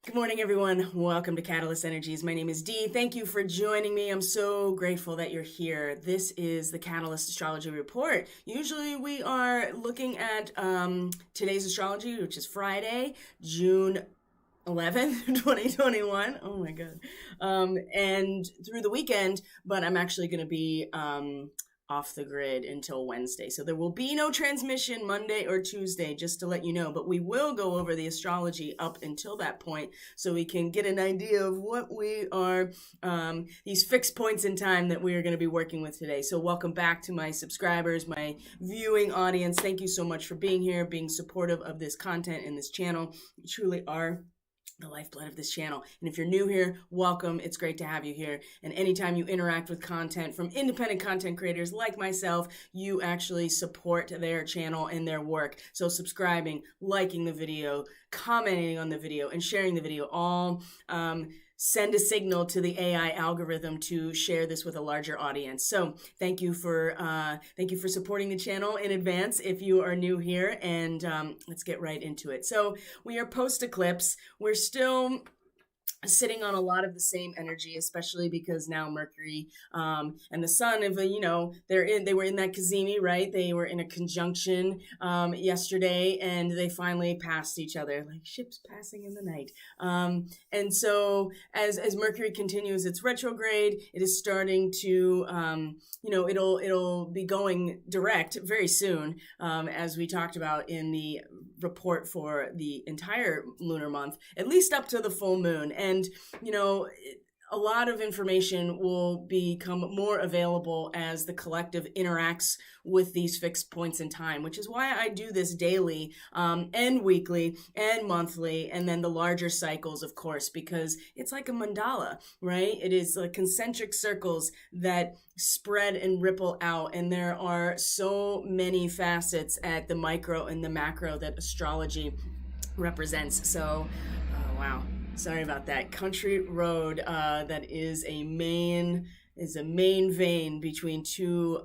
Good morning, everyone. Welcome to Catalyst Energies. My name is Dee. Thank you for joining me. I'm so grateful that you're here. This is the Catalyst Astrology Report. Usually we are looking at today's astrology, which is Friday, June 11th, 2021. Oh my God. And through the weekend, but I'm actually going to be off the grid until Wednesday. So there will be no transmission Monday or Tuesday, just to let you know, but we will go over the astrology up until that point so we can get an idea of what we are, these fixed points in time that we are going to be working with today. So welcome back to my subscribers, my viewing audience. Thank you so much for being here, being supportive of this content in this channel. You truly are the lifeblood of this channel. And if you're new here, welcome. It's great to have you here. And anytime you interact with content from independent content creators like myself, you actually support their channel and their work. So subscribing, liking the video, commenting on the video, and sharing the video all send a signal to the AI algorithm to share this with a larger audience. So thank you for supporting the channel in advance if you are new here, and let's get right into it. So we are post-eclipse. We're still sitting on a lot of the same energy, especially because now Mercury and the Sun, they were in that Cazimi, right? They were in a conjunction yesterday, and they finally passed each other like ships passing in the night. And so as Mercury continues its retrograde, it is starting to it'll be going direct very soon, as we talked about in the report for the entire lunar month, at least up to the full moon. And, a lot of information will become more available as the collective interacts with these fixed points in time, which is why I do this daily and weekly and monthly, and then the larger cycles, of course, because it's like a mandala, right? It is like concentric circles that spread and ripple out, and there are so many facets at the micro and the macro that astrology represents. So, wow. Sorry about that. Country road that is a main vein between two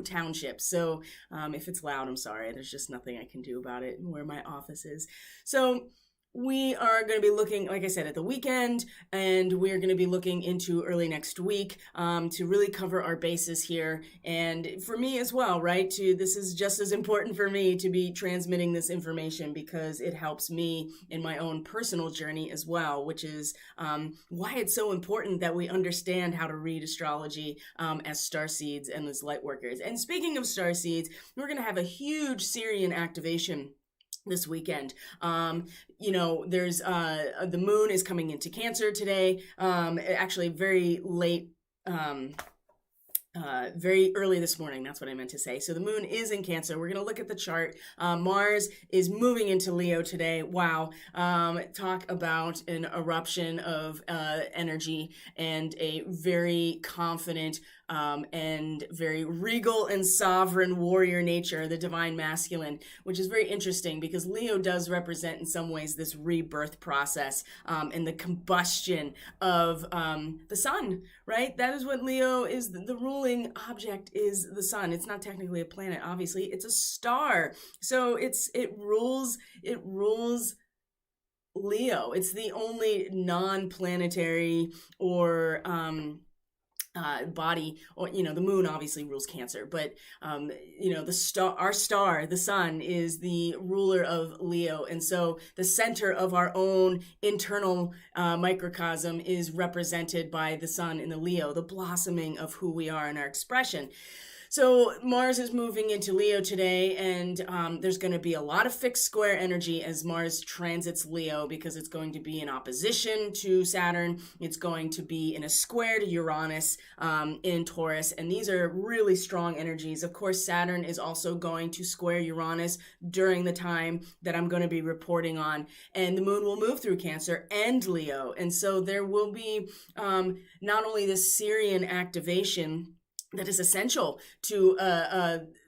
townships. So if it's loud, I'm sorry. There's just nothing I can do about it where my office is. So we are going to be looking, like I said, at the weekend, and we're going to be looking into early next week to really cover our bases here. And for me as well, right? This is just as important for me to be transmitting this information because it helps me in my own personal journey as well, which is why it's so important that we understand how to read astrology as starseeds and as light workers. And speaking of starseeds, we're going to have a huge SIRIAN activation this weekend. There's the moon is coming into Cancer today, actually very late, very early this morning. That's what I meant to say. So the moon is in Cancer. We're going to look at the chart. Mars is moving into Leo today. Wow. Talk about an eruption of energy and a very confident and very regal and sovereign warrior nature, the divine masculine, which is very interesting because Leo does represent in some ways this rebirth process and the combustion of the sun, right? That is what Leo is. The ruling object is the sun. It's not technically a planet, obviously. It's a star. So it rules Leo. It's the only non-planetary or body, or the moon obviously rules Cancer, but our star, the sun, is the ruler of Leo, and so the center of our own internal microcosm is represented by the sun in the Leo, the blossoming of who we are and our expression. So Mars is moving into Leo today, and there's going to be a lot of fixed square energy as Mars transits Leo because it's going to be in opposition to Saturn. It's going to be in a square to Uranus in Taurus, and these are really strong energies. Of course, Saturn is also going to square Uranus during the time that I'm going to be reporting on, and the moon will move through Cancer and Leo, and so there will be not only this SIRIAN activation that is essential to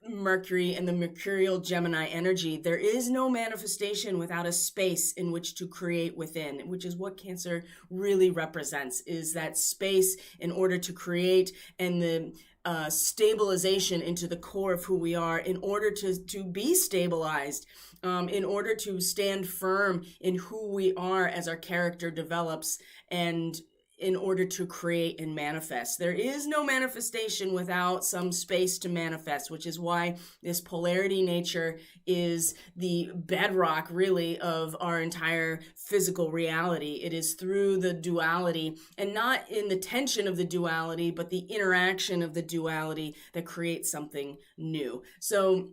Mercury and the mercurial Gemini energy. There is no manifestation without a space in which to create within, which is what Cancer really represents, is that space in order to create, and the stabilization into the core of who we are in order to be stabilized, in order to stand firm in who we are as our character develops, and in order to create and manifest. There is no manifestation without some space to manifest, which is why this polarity nature is the bedrock, really, of our entire physical reality. It is through the duality, and not in the tension of the duality, but the interaction of the duality that creates something new. So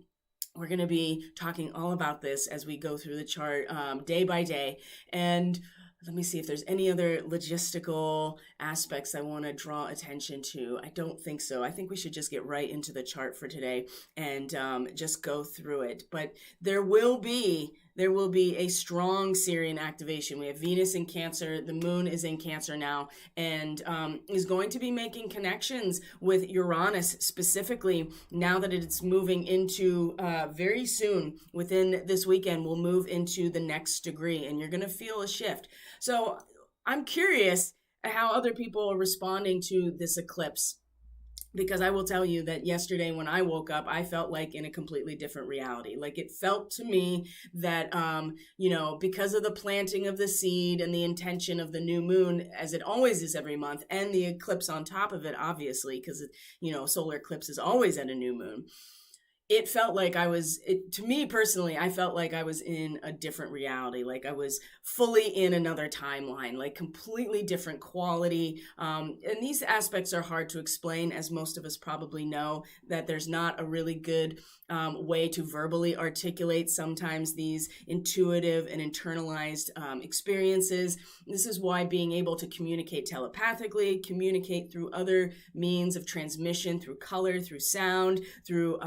we're going to be talking all about this as we go through the chart day by day. And let me see if there's any other logistical aspects I want to draw attention to. I don't think so. I think we should just get right into the chart for today and just go through it. But there will be a strong SIRIAN activation. We have Venus in Cancer. The moon is in Cancer now, and is going to be making connections with Uranus specifically now that it's moving into very soon, within this weekend, we'll move into the next degree, and you're going to feel a shift. So I'm curious how other people are responding to this eclipse, because I will tell you that yesterday when I woke up, I felt like in a completely different reality. Like, it felt to me that, because of the planting of the seed and the intention of the new moon, as it always is every month, and the eclipse on top of it, obviously, because, solar eclipse is always at a new moon. It felt like to me personally, I felt like I was in a different reality. Like I was fully in another timeline, like completely different quality. And these aspects are hard to explain, as most of us probably know, that there's not a really good way to verbally articulate sometimes these intuitive and internalized experiences. This is why being able to communicate telepathically, communicate through other means of transmission, through color, through sound, through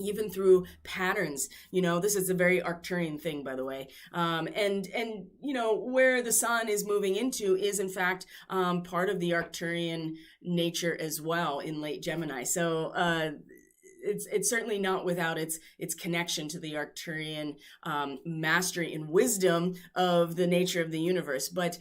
even through patterns, this is a very Arcturian thing, by the way. And where the sun is moving into is in fact part of the Arcturian nature as well in late Gemini. So it's certainly not without its connection to the Arcturian mastery and wisdom of the nature of the universe. But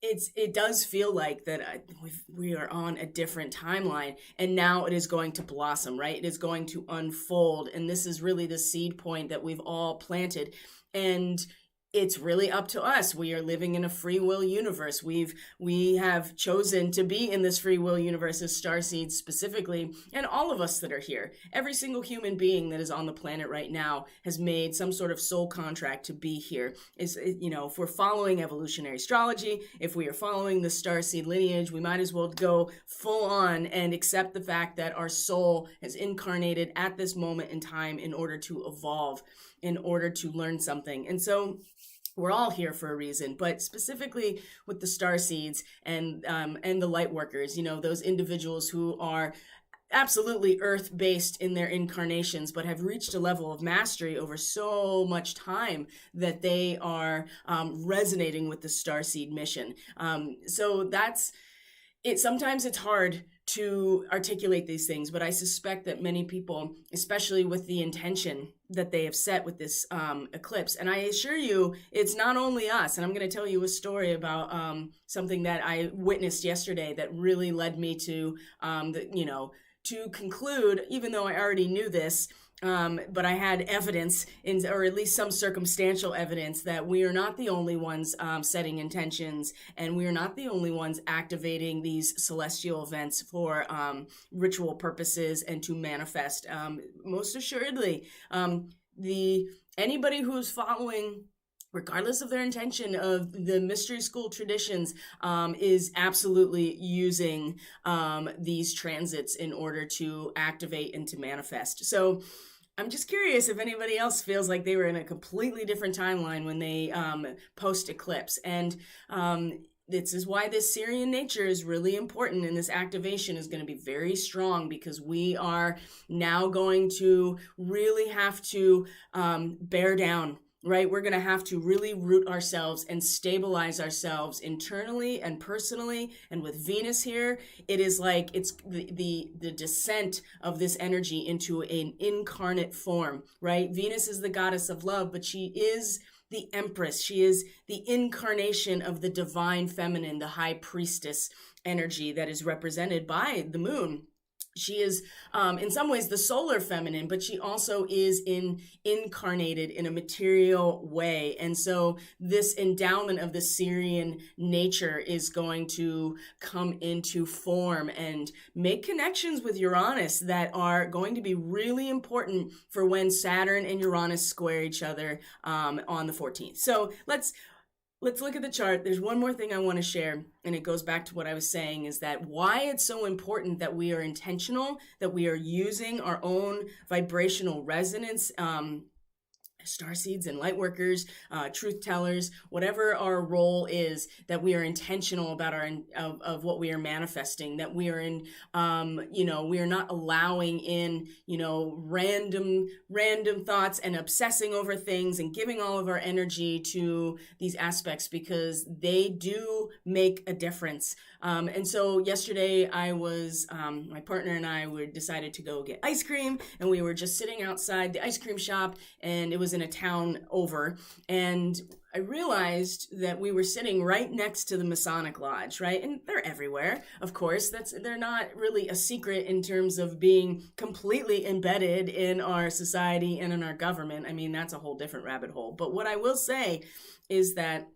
it does feel like that we are on a different timeline, and now it is going to blossom, right? It is going to unfold, and this is really the seed point that we've all planted, and it's really up to us. We are living in a free will universe. We have chosen to be in this free will universe as starseeds specifically, and all of us that are here, every single human being that is on the planet right now has made some sort of soul contract to be here. If we're following evolutionary astrology, if we are following the starseed lineage, we might as well go full on and accept the fact that our soul has incarnated at this moment in time in order to evolve, in order to learn something. And so we're all here for a reason, but specifically with the starseeds and the light workers, those individuals who are absolutely earth-based in their incarnations, but have reached a level of mastery over so much time that they are resonating with the starseed mission. So that's it. Sometimes it's hard to articulate these things, but I suspect that many people, especially with the intention that they have set with this eclipse, and I assure you, it's not only us. And I'm going to tell you a story about something that I witnessed yesterday that really led me to, to conclude, even though I already knew this, but I had evidence, or at least some circumstantial evidence, that we are not the only ones setting intentions, and we are not the only ones activating these celestial events for ritual purposes and to manifest. Most assuredly, anybody who's following, regardless of their intention, of the mystery school traditions, is absolutely using these transits in order to activate and to manifest. So I'm just curious if anybody else feels like they were in a completely different timeline when they post-eclipse. And this is why this SIRIAN nature is really important, and this activation is going to be very strong, because we are now going to really have to bear down, right? We're going to have to really root ourselves and stabilize ourselves internally and personally. And with Venus here, it is like it's the descent of this energy into an incarnate form, right? Venus is the goddess of love, but she is the Empress. She is the incarnation of the divine feminine, the high priestess energy that is represented by the moon. She is, in some ways, the solar feminine, but she also is incarnated in a material way. And so this endowment of the SIRIAN nature is going to come into form and make connections with Uranus that are going to be really important for when Saturn and Uranus square each other on the 14th. So let's look at the chart. There's one more thing I want to share, and it goes back to what I was saying, is that why it's so important that we are intentional, that we are using our own vibrational resonance, starseeds and light workers, truth tellers, whatever our role is, that we are intentional about of what we are manifesting, that we are in, we are not allowing in, random thoughts and obsessing over things and giving all of our energy to these aspects, because they do make a difference. And so yesterday I was, my partner and I decided to go get ice cream, and we were just sitting outside the ice cream shop, and it was in a town over, and I realized that we were sitting right next to the Masonic Lodge, right? And they're everywhere, of course. They're not really a secret in terms of being completely embedded in our society and in our government. I mean, that's a whole different rabbit hole. But what I will say is that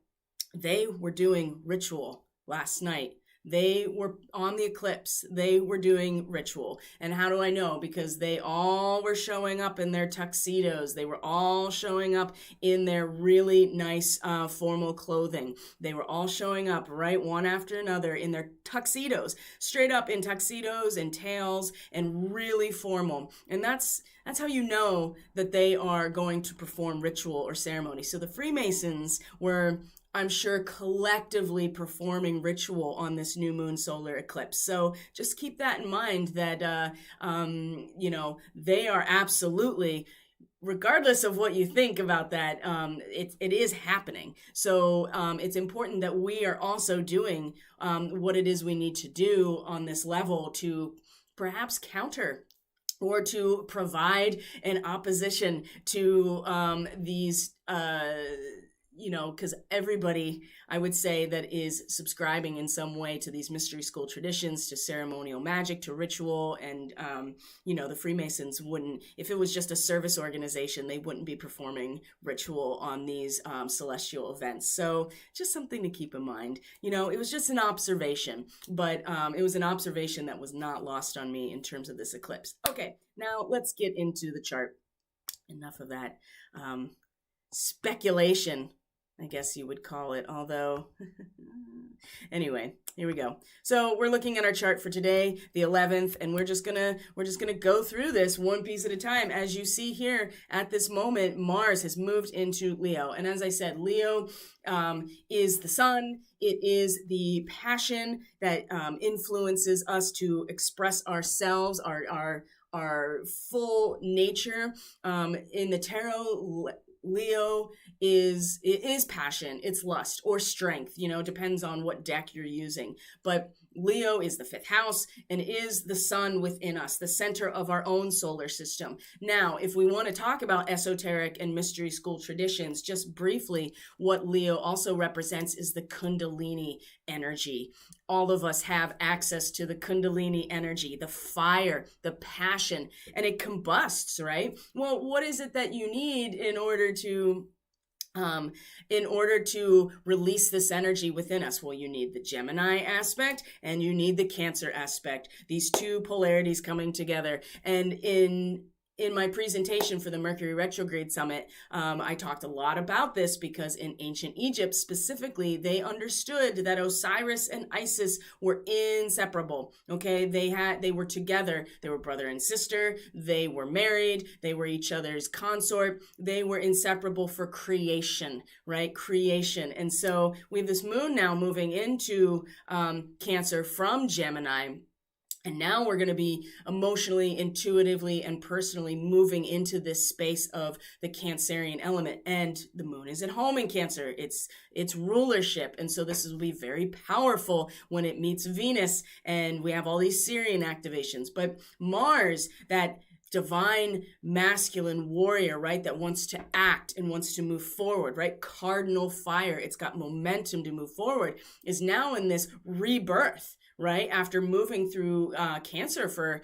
they were doing ritual last night. They were on the eclipse. They were doing ritual. And how do I know? Because they all were showing up in their tuxedos. They were all showing up in their really nice formal clothing. They were all showing up right one after another in their tuxedos, straight up in tuxedos and tails, and really formal. And that's how you know that they are going to perform ritual or ceremony. So the Freemasons were, I'm sure, collectively performing ritual on this new moon solar eclipse. So just keep that in mind, that, they are absolutely, regardless of what you think about that, it is happening. So it's important that we are also doing what it is we need to do on this level to perhaps counter or to provide an opposition to these because everybody, I would say, that is subscribing in some way to these mystery school traditions, to ceremonial magic, to ritual, and, the Freemasons wouldn't, if it was just a service organization, they wouldn't be performing ritual on these celestial events. So just something to keep in mind. It was just an observation, but it was an observation that was not lost on me in terms of this eclipse. Okay, now let's get into the chart. Enough of that speculation, I guess you would call it, although anyway, here we go. So we're looking at our chart for today, the 11th, and we're just gonna go through this one piece at a time. As you see here, at this moment, Mars has moved into Leo, and as I said, Leo is the sun. It is the passion that influences us to express ourselves, our full nature. In the tarot, Leo is passion, it's lust or strength, depends on what deck you're using. But Leo is the 5th house and is the sun within us, the center of our own solar system. Now, if we want to talk about esoteric and mystery school traditions, just briefly, what Leo also represents is the Kundalini energy. All of us have access to the Kundalini energy, the fire, the passion, and it combusts, right? Well, what is it that you need in order to release this energy within us? Well, you need the Gemini aspect and you need the Cancer aspect, these two polarities coming together. And in my presentation for the Mercury Retrograde Summit, I talked a lot about this because in ancient Egypt specifically, they understood that Osiris and Isis were inseparable. Okay, they were together. They were brother and sister. They were married. They were each other's consort. They were inseparable for creation, right? Creation. And so we have this moon now moving into Cancer from Gemini. And now we're going to be emotionally, intuitively, and personally moving into this space of the Cancerian element. And the moon is at home in Cancer. It's rulership. And so this will be very powerful when it meets Venus. And we have all these SIRIAN activations. But Mars, that divine masculine warrior, right, that wants to act and wants to move forward, right? Cardinal fire, it's got momentum to move forward, is now in this rebirth, right? After moving through Cancer for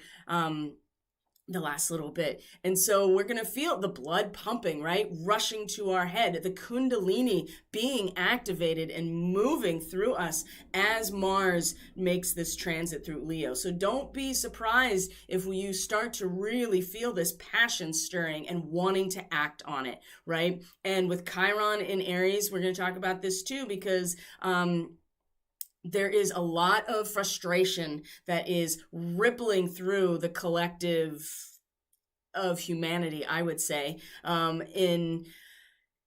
the last little bit. And so we're going to feel the blood pumping, right? Rushing to our head, the Kundalini being activated and moving through us as Mars makes this transit through Leo. So don't be surprised if you start to really feel this passion stirring and wanting to act on it, right? And with Chiron in Aries, we're going to talk about this too, because there is a lot of frustration that is rippling through the collective of humanity, I would say, in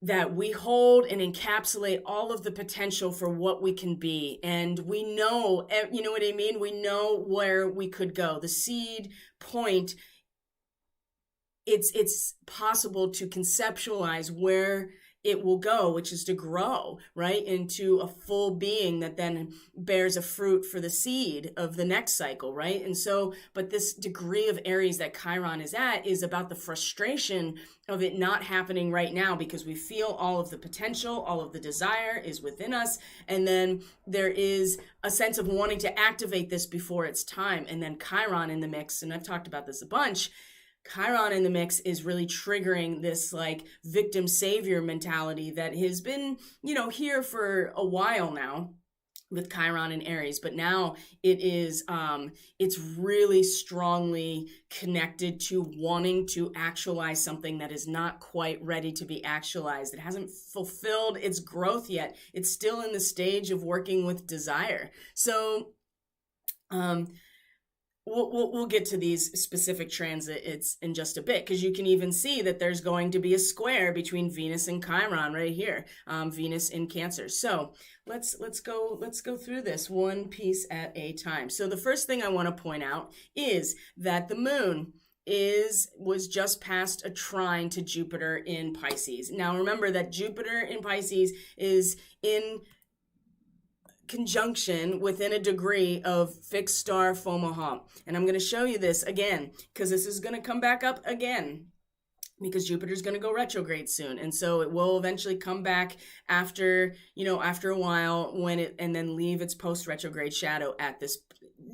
that we hold and encapsulate all of the potential for what we can be. And we know, you know what I mean? We know where we could go. The seed point, it's possible to conceptualize where it will go, which is to grow, right, into a full being that then bears a fruit for the seed of the next cycle, right? And so, but this degree of Aries that Chiron is at is about the frustration of it not happening right now, because we feel all of the potential, all of the desire is within us. And then there is a sense of wanting to activate this before it's time. And then Chiron in the mix, and I've talked about this a bunch, Chiron in the mix is really triggering this like victim savior mentality that has been, you know, here for a while now with Chiron and Aries, but now it is, it's really strongly connected to wanting to actualize something that is not quite ready to be actualized. It hasn't fulfilled its growth yet. It's still in the stage of working with desire. So, We'll get to these specific transits in just a bit, because you can even see that there's going to be a square between Venus and Chiron right here, Venus in Cancer. So let's go through this one piece at a time. So the first thing I want to point out is that the moon was just past a trine to Jupiter in Pisces. Now remember that Jupiter in Pisces is in conjunction within a degree of fixed star Fomalhaut. And I'm going to show you this again, because this is going to come back up again, because Jupiter's going to go retrograde soon. And so it will eventually come back after, you know, after a while and then leave its post-retrograde shadow at this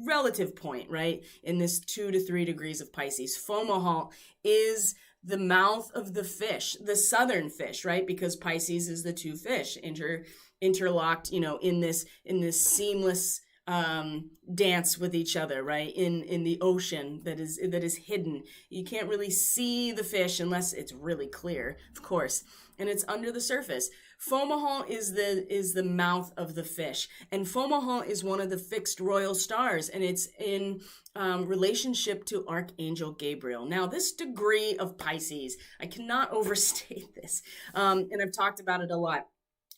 relative point, right? In this 2 to 3 degrees of Pisces. Fomalhaut is the mouth of the fish, the southern fish, right? Because Pisces is the two fish interlocked, you know, in this seamless dance with each other, right? In the ocean that is hidden. You can't really see the fish unless it's really clear, of course, and it's under the surface. Fomalhaut is the mouth of the fish, and Fomalhaut is one of the fixed royal stars, and it's in relationship to Archangel Gabriel. Now, this degree of Pisces, I cannot overstate this, and I've talked about it a lot,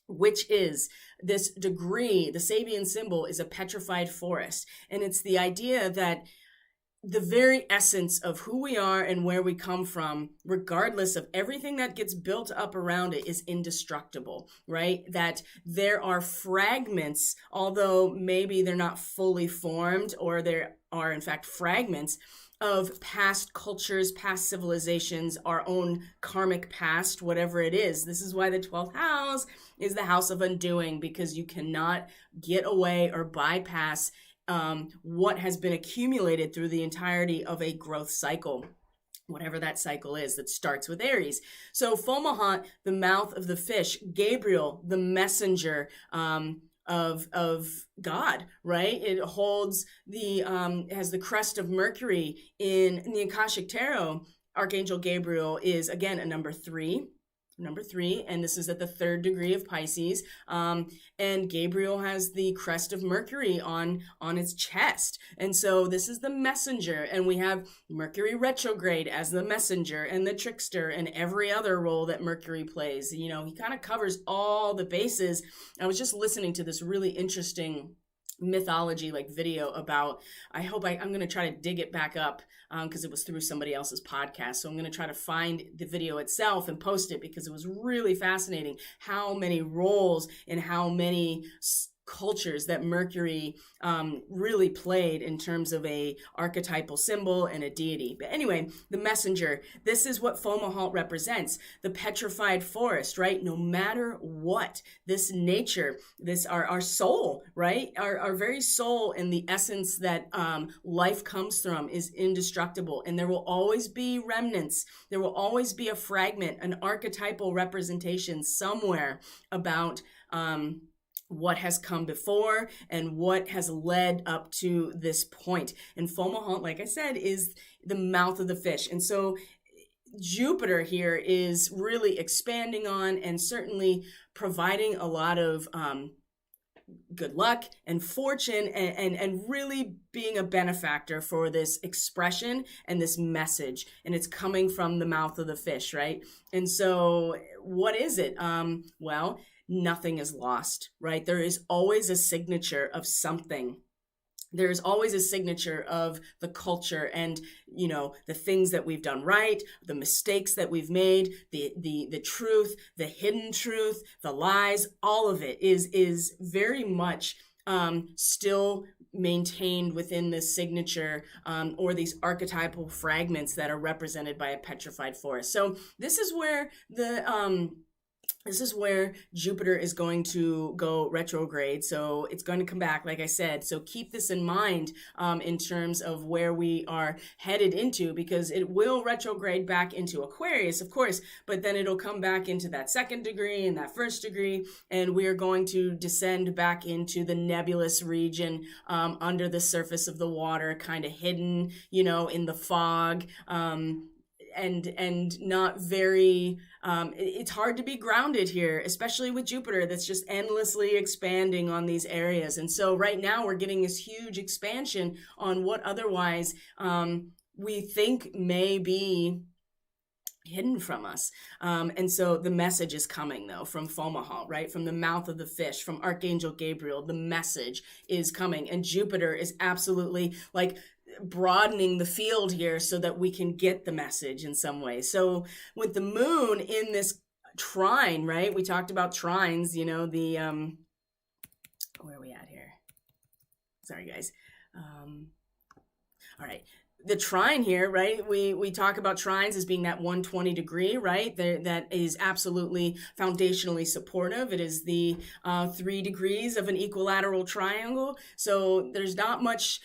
which is this degree. The Sabian symbol is a petrified forest. And it's the idea that the very essence of who we are and where we come from, regardless of everything that gets built up around it, is indestructible, right? That there are fragments, although maybe they're not fully formed, or there are in fact fragments of past cultures, past civilizations, our own karmic past, whatever it is. This is why the 12th house is the house of undoing, because you cannot get away or bypass what has been accumulated through the entirety of a growth cycle, whatever that cycle is that starts with Aries. So Fomalhaut, the mouth of the fish, Gabriel, the messenger, of God, right? It holds has the crest of Mercury in the Akashic Tarot. Archangel Gabriel is again a number three, and this is at the 3rd degree of Pisces. And Gabriel has the crest of Mercury on its chest. And so this is the messenger, and we have Mercury retrograde as the messenger and the trickster and every other role that Mercury plays. You know, he kind of covers all the bases. I was just listening to this really interesting mythology like video about, I'm going to try to dig it back up because it was through somebody else's podcast. So I'm going to try to find the video itself and post it, because it was really fascinating how many roles and how many cultures that Mercury really played in terms of a archetypal symbol and a deity. But anyway, the messenger, this is what Fomalhaut represents, the petrified forest, right? No matter what, this nature, this our soul, right? Our very soul and the essence that life comes from is indestructible, and there will always be remnants. There will always be a fragment, an archetypal representation somewhere about what has come before and what has led up to this point. And Fomalhaut, like I said, is the mouth of the fish. And so Jupiter here is really expanding on and certainly providing a lot of good luck and fortune and really being a benefactor for this expression and this message. And it's coming from the mouth of the fish, right? And so what is it? Well, nothing is lost, right? There is always a signature of something. There is always a signature of the culture and, you know, the things that we've done right, the mistakes that we've made, the truth, the hidden truth, the lies, all of it is very much still maintained within this signature or these archetypal fragments that are represented by a petrified forest. So this is where this is where Jupiter is going to go retrograde. So it's going to come back, like I said. So keep this in mind in terms of where we are headed into, because it will retrograde back into Aquarius, of course, but then it'll come back into that second degree and that first degree. And we are going to descend back into the nebulous region under the surface of the water, kind of hidden, you know, in the fog. And not very, it's hard to be grounded here, especially with Jupiter that's just endlessly expanding on these areas. And so right now we're getting this huge expansion on what otherwise we think may be hidden from us. And so the message is coming though from Fomalhaut, right? From the mouth of the fish, from Archangel Gabriel, the message is coming. And Jupiter is absolutely like broadening the field here so that we can get the message in some way. So with the moon in this trine, right? We talked about trines, you know, the, where are we at here? Sorry, guys. All right. The trine here, right? We talk about trines as being that 120 degree, right? That is absolutely foundationally supportive. It is the 3 degrees of an equilateral triangle. So there's not much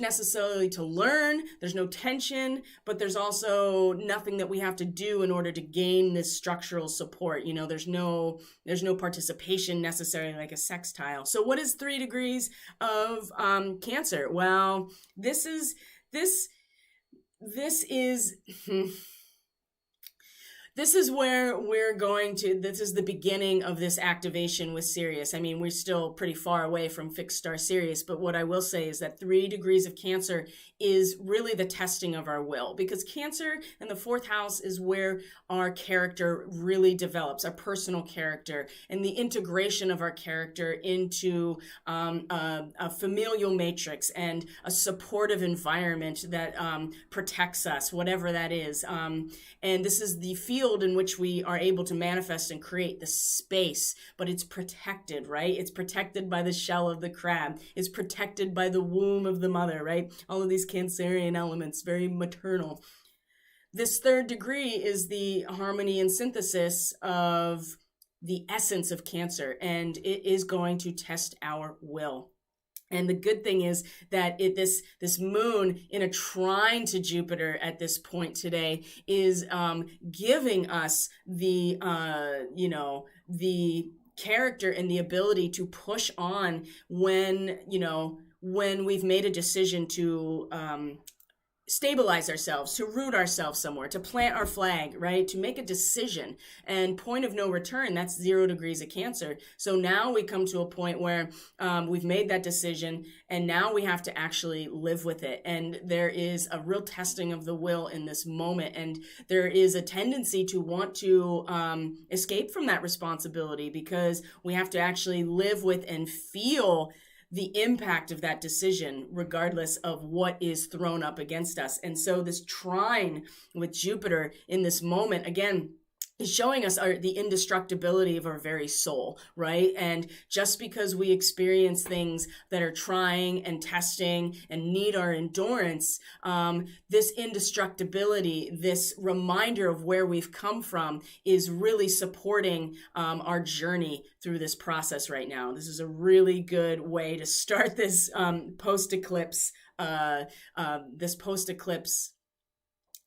necessarily to learn. There's no tension, but there's also nothing that we have to do in order to gain this structural support. You know, there's no participation necessarily like a sextile. So what is 3 degrees of Cancer? Well, this is where we're going to, this is the beginning of this activation with Sirius. I mean, we're still pretty far away from fixed star Sirius, but what I will say is that 3 degrees of Cancer is really the testing of our will, because Cancer in the 4th house is where our character really develops, our personal character, and the integration of our character into a familial matrix and a supportive environment that protects us, whatever that is. And this is the field in which we are able to manifest and create the space, but it's protected, right? It's protected by the shell of the crab. It's protected by the womb of the mother, right? All of these Cancerian elements, very maternal. This 3rd degree is the harmony and synthesis of the essence of Cancer, and it is going to test our will. And the good thing is that this moon in a trine to Jupiter at this point today is giving us the the character and the ability to push on when we've made a decision to stabilize ourselves, to root ourselves somewhere, to plant our flag, right? To make a decision. And point of no return, that's 0 degrees of Cancer. So now we come to a point where we've made that decision, and now we have to actually live with it. And there is a real testing of the will in this moment. And there is a tendency to want to escape from that responsibility, because we have to actually live with and feel the impact of that decision, regardless of what is thrown up against us. And so this trine with Jupiter in this moment, again, showing us the indestructibility of our very soul, right? And just because we experience things that are trying and testing and need our endurance, this indestructibility, this reminder of where we've come from, is really supporting our journey through this process right now. This is a really good way to start this post-eclipse,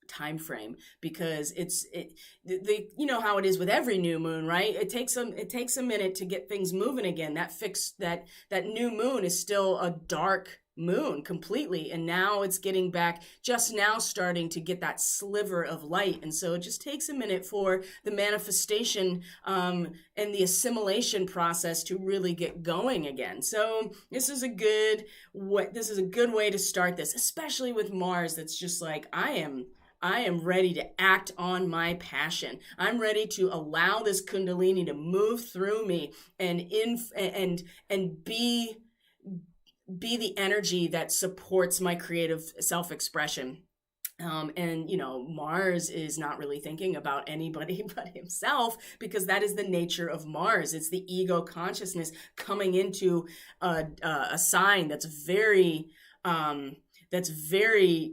time frame, because you know how it is with every new moon, right? It takes a minute to get things moving again. That new moon is still a dark moon completely, and now it's getting back, just now starting to get that sliver of light. And so it just takes a minute for the manifestation and the assimilation process to really get going again. So this is a good way to start this, especially with Mars. That's just like, I am ready to act on my passion. I'm ready to allow this Kundalini to move through me and be the energy that supports my creative self-expression. And, you know, Mars is not really thinking about anybody but himself, because that is the nature of Mars. It's the ego consciousness coming into a sign that's very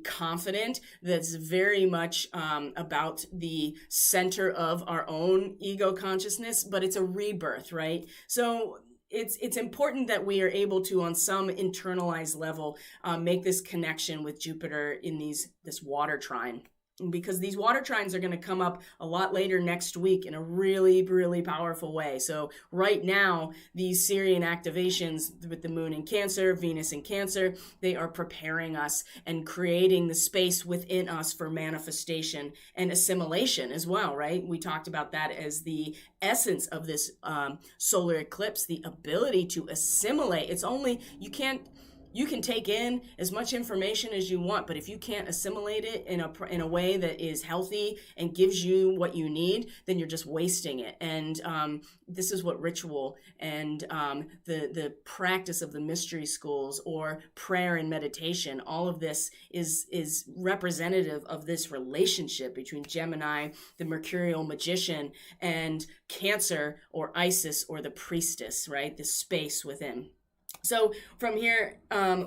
confident, that's very much about the center of our own ego consciousness, but it's a rebirth, right? So it's important that we are able to, on some internalized level, make this connection with Jupiter in this water trine. Because these water trines are going to come up a lot later next week in a really, really powerful way. So right now, these SIRIAN activations with the moon in Cancer, Venus in Cancer, they are preparing us and creating the space within us for manifestation and assimilation as well, right? We talked about that as the essence of this solar eclipse, the ability to assimilate. You can take in as much information as you want, but if you can't assimilate it in a way that is healthy and gives you what you need, then you're just wasting it. And this is what ritual and the practice of the mystery schools, or prayer and meditation, all of this is representative of this relationship between Gemini, the mercurial magician, and Cancer, or Isis, or the priestess, right? The space within. So from here,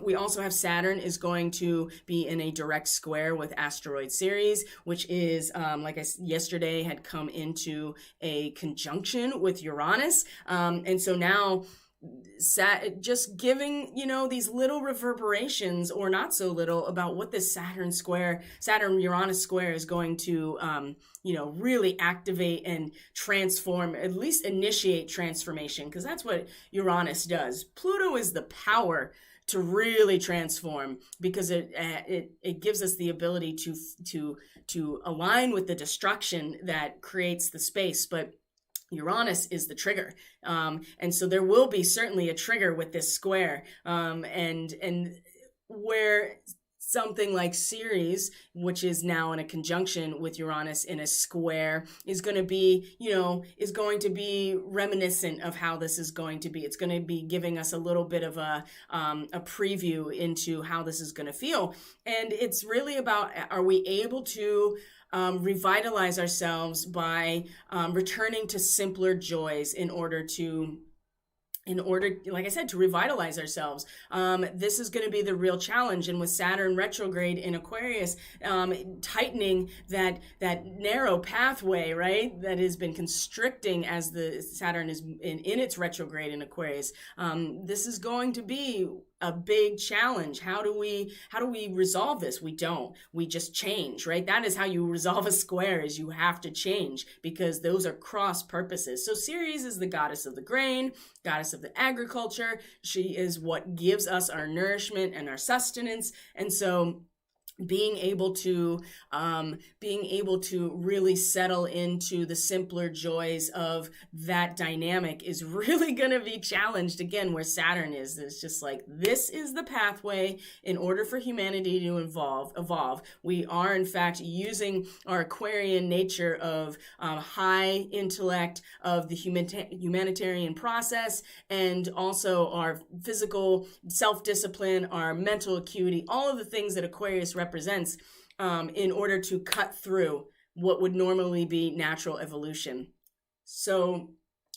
we also have Saturn is going to be in a direct square with asteroid Ceres, which is, like I said, yesterday had come into a conjunction with Uranus. And so now, just giving, you know, these little reverberations, or not so little, about what this Saturn-Uranus square is going to, you know, really activate and transform, at least initiate transformation, because that's what Uranus does. Pluto is the power to really transform, because it gives us the ability to align with the destruction that creates the space, but Uranus is the trigger. And so there will be certainly a trigger with this square. And where something like Ceres, which is now in a conjunction with Uranus in a square, is going to be, you know, reminiscent of how this is going to be. It's going to be giving us a little bit of a preview into how this is going to feel. And it's really about, are we able to revitalize ourselves by returning to simpler joys in order, like I said, to revitalize ourselves. This is going to be the real challenge. And with Saturn retrograde in Aquarius, tightening that narrow pathway, right, that has been constricting as the Saturn is in its retrograde in Aquarius. This is going to be a big challenge. How do we resolve this? We don't. We just change, right? That is how you resolve a square, is you have to change, because those are cross purposes. So Ceres is the goddess of the grain, goddess of the agriculture. She is what gives us our nourishment and our sustenance. And so being able to really settle into the simpler joys of that dynamic is really going to be challenged, again, where Saturn is. It's just like, this is the pathway in order for humanity to evolve. We are, in fact, using our Aquarian nature of high intellect, of the humanitarian process, and also our physical self-discipline, our mental acuity, all of the things that Aquarius represents, in order to cut through what would normally be natural evolution. So,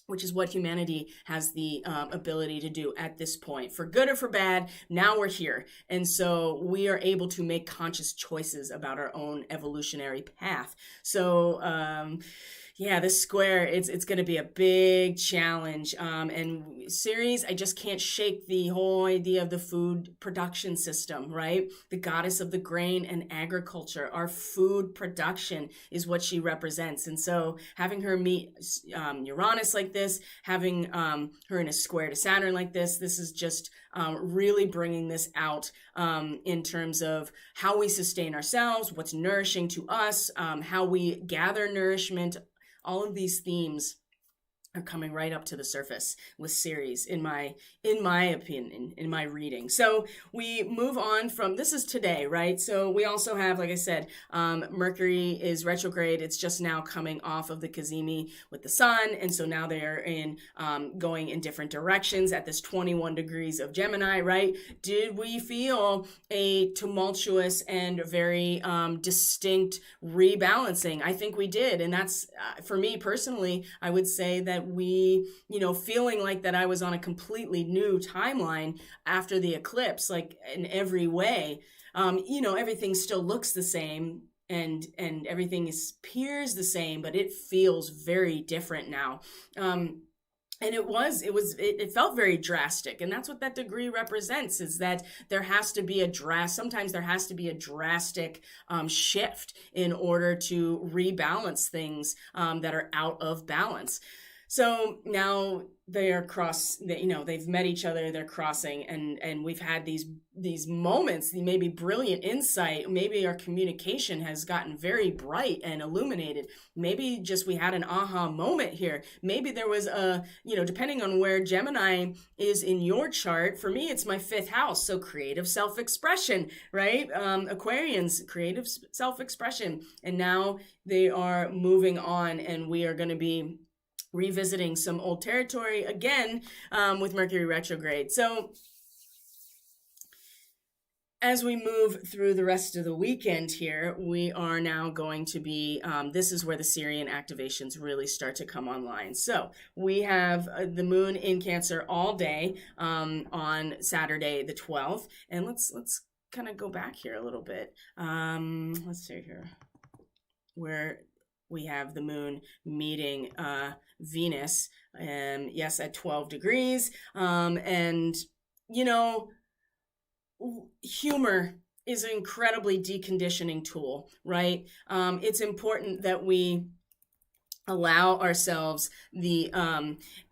which is what humanity has the ability to do at this point. For good or for bad, now we're here. And so we are able to make conscious choices about our own evolutionary path. So, yeah, this square, it's going to be a big challenge. And Ceres, I just can't shake the whole idea of the food production system, right? The goddess of the grain and agriculture. Our food production is what she represents. And so having her meet Uranus like this, having her in a square to Saturn like this is just really bringing this out in terms of how we sustain ourselves, what's nourishing to us, how we gather nourishment. All of these themes are coming right up to the surface with Ceres, in my opinion, in my reading. So we move on from, this is today, right? So we also have, like I said, Mercury is retrograde. It's just now coming off of the Cazimi with the sun. And so now they're in going in different directions at this 21 degrees of Gemini, right? Did we feel a tumultuous and very distinct rebalancing? I think we did. And that's, for me personally, I would say that we, feeling like that I was on a completely new timeline after the eclipse, like in every way, everything still looks the same and everything appears the same, but it feels very different now. And it felt very drastic. And that's what that degree represents, is that there has to be sometimes there has to be a drastic shift in order to rebalance things that are out of balance. So now they are they've met each other, they're crossing, and we've had these moments, maybe brilliant insight. Maybe our communication has gotten very bright and illuminated. Maybe just we had an aha moment here. Maybe there was depending on where Gemini is in your chart. For me, it's my 5th house. So creative self-expression, right? Aquarians, creative self-expression. And now they are moving on, and we are going to be revisiting some old territory again with Mercury retrograde. So as we move through the rest of the weekend here, we are now going to be, this is where the SIRIAN activations really start to come online. So we have the moon in Cancer all day on Saturday the 12th. And let's kind of go back here a little bit. Let's see here, where we have the moon meeting Venus, yes, at 12 degrees. And, humor is an incredibly deconditioning tool, right? It's important that we allow ourselves the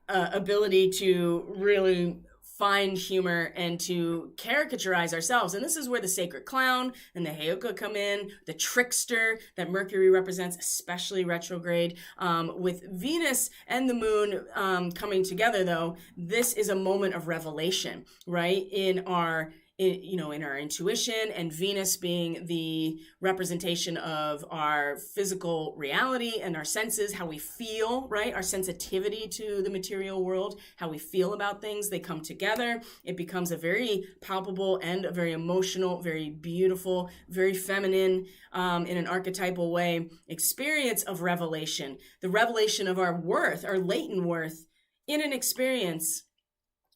ability to really find humor and to caricaturize ourselves. And this is where the sacred clown and the Heyoka come in, the trickster that Mercury represents, especially retrograde. With Venus and the moon coming together, though, this is a moment of revelation, right? In our intuition, and Venus being the representation of our physical reality and our senses, how we feel, right? Our sensitivity to the material world, how we feel about things, they come together. It becomes a very palpable and a very emotional, very beautiful, very feminine, in an archetypal way, experience of revelation, the revelation of our worth, our latent worth in an experience,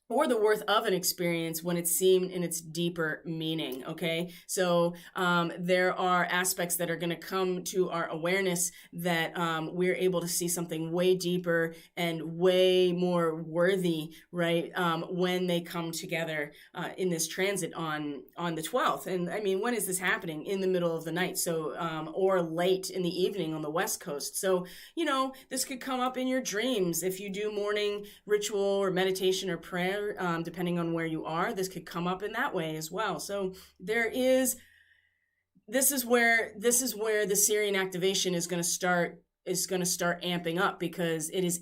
or the worth of an experience when it's seen in its deeper meaning, okay? So there are aspects that are going to come to our awareness that we're able to see something way deeper and way more worthy, right, when they come together in this transit on the 12th. And I mean, when is this happening? In the middle of the night, so or late in the evening on the West Coast. So, this could come up in your dreams. If you do morning ritual or meditation or prayer, depending on where you are, this could come up in that way as well. So this is where the SIRIAN activation is going to start amping up, because it is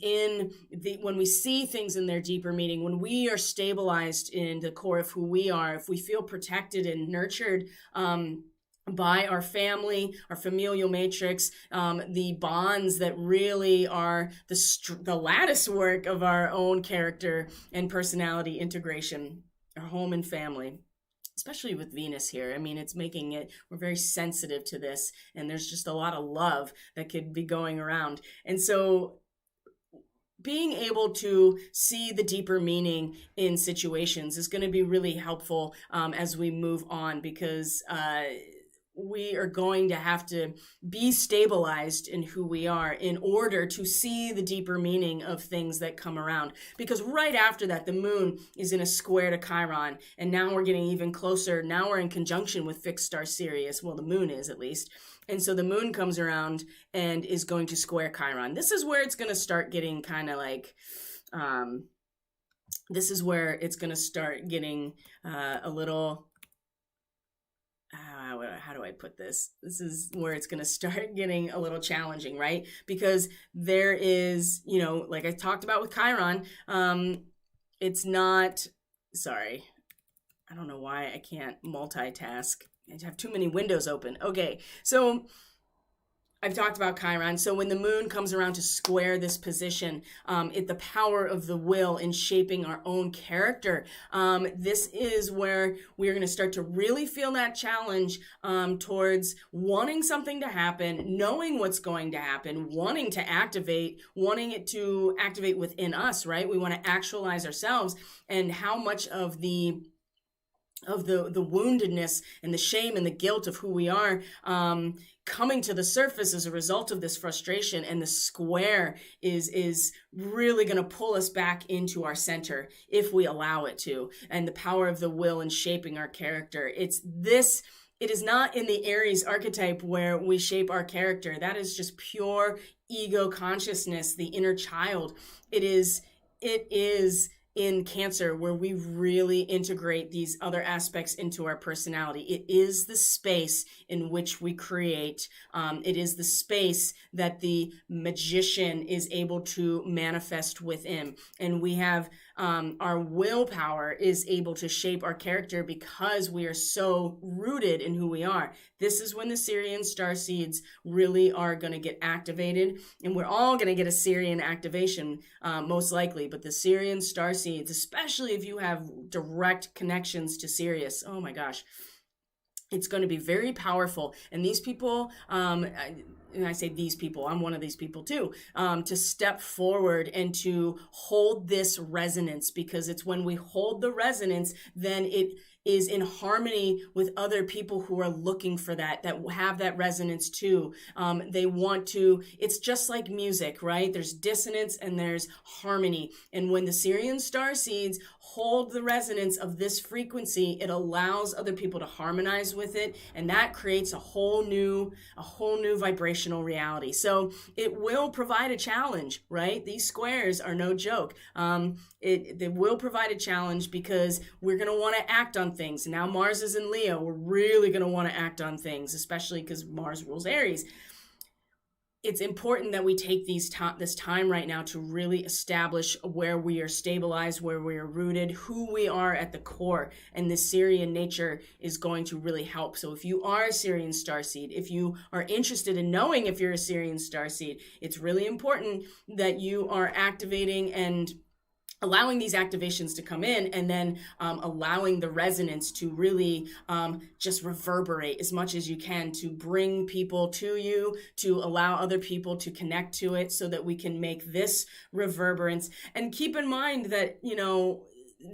when we see things in their deeper meaning, when we are stabilized in the core of who we are, if we feel protected and nurtured by our family, our familial matrix, the bonds that really are the lattice work of our own character and personality integration, our home and family. especially with Venus here. I mean, it's making it, we're very sensitive to this, and there's just a lot of love that could be going around. And so being able to see the deeper meaning in situations is going to be really helpful as we move on, because we are going to have to be stabilized in who we are in order to see the deeper meaning of things that come around. Because right after that, the moon is in a square to Chiron, and now we're getting even closer. Now we're in conjunction with fixed star Sirius. Well, the moon is, at least. And so the moon comes around and is going to square Chiron. This is where it's going to start getting kind of like, this is where it's going to start getting a little, how do I put this? This is where it's going to start getting a little challenging, right? Because there is, you know, like I talked about with Chiron, it's not, sorry, I don't know why I can't multitask. I have too many windows open. Okay, so I've talked about Chiron. So when the moon comes around to square this position, the power of the will in shaping our own character, this is where we're going to start to really feel that challenge towards wanting something to happen, knowing what's going to happen, wanting it to activate within us, right? We want to actualize ourselves, and how much of the woundedness and the shame and the guilt of who we are coming to the surface as a result of this frustration. And the square is really going to pull us back into our center if we allow it to. And the power of the will in shaping our character. It is not in the Aries archetype where we shape our character. That is just pure ego consciousness, the inner child. It is in Cancer where we really integrate these other aspects into our personality. It is the space in which we create. It is the space that the magician is able to manifest within. And we have our willpower is able to shape our character because we are so rooted in who we are. This is when the SIRIAN starseeds really are going to get activated, and we're all going to get a SIRIAN activation most likely. But the SIRIAN starseeds, especially if you have direct connections to Sirius, oh my gosh, it's going to be very powerful. And these people, and I say these people, I'm one of these people too, to step forward and to hold this resonance, because it's when we hold the resonance, then it is in harmony with other people who are looking for that have that resonance too. They want to, it's just like music, right? There's dissonance and there's harmony. And when the SIRIAN starseeds hold the resonance of this frequency, it allows other people to harmonize with it. And that creates a whole new vibrational reality. So it will provide a challenge, right? These squares are no joke. They will provide a challenge because we're going to want to act on things. Now Mars is in Leo. We're really going to want to act on things, especially because Mars rules Aries. It's important that we take this time right now to really establish where we are stabilized, where we are rooted, who we are at the core. And the SIRIAN nature is going to really help. So if you are a SIRIAN starseed, if you are interested in knowing if you're a SIRIAN starseed, it's really important that you are activating and allowing these activations to come in, and then allowing the resonance to really just reverberate as much as you can, to bring people to you, to allow other people to connect to it so that we can make this reverberance. And keep in mind that, you know,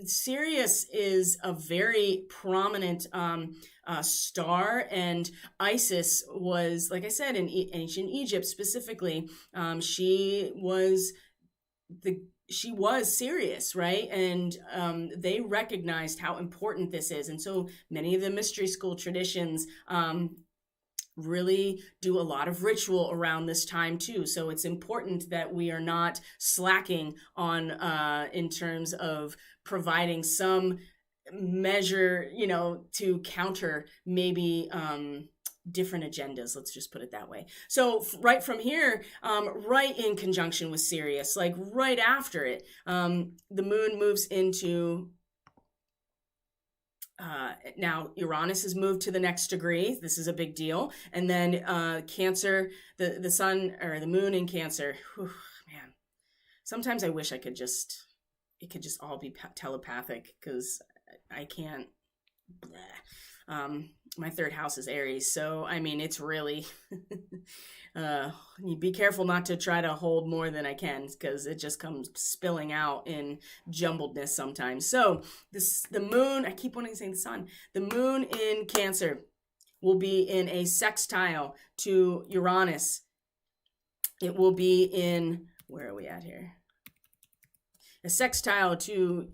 Sirius is a very prominent star, and Isis was, like I said, in ancient Egypt specifically, she was Sirius, right? And they recognized how important this is. And so many of the mystery school traditions really do a lot of ritual around this time too. So it's important that we are not slacking on in terms of providing some measure, you know, to counter maybe different agendas, let's just put it that way. So right from here, right in conjunction with Sirius, like right after it, the moon moves into, now Uranus has moved to the next degree. This is a big deal. And then Cancer, the sun or the moon in Cancer, whew, man, sometimes I wish it could just all be telepathic, because I can't My third house is Aries, so I mean, it's really you be careful not to try to hold more than I can, because it just comes spilling out in jumbledness sometimes. So the moon, I keep wanting to say the sun, the moon in Cancer will be in a sextile to Uranus. It will be in, where are we at here? A sextile to,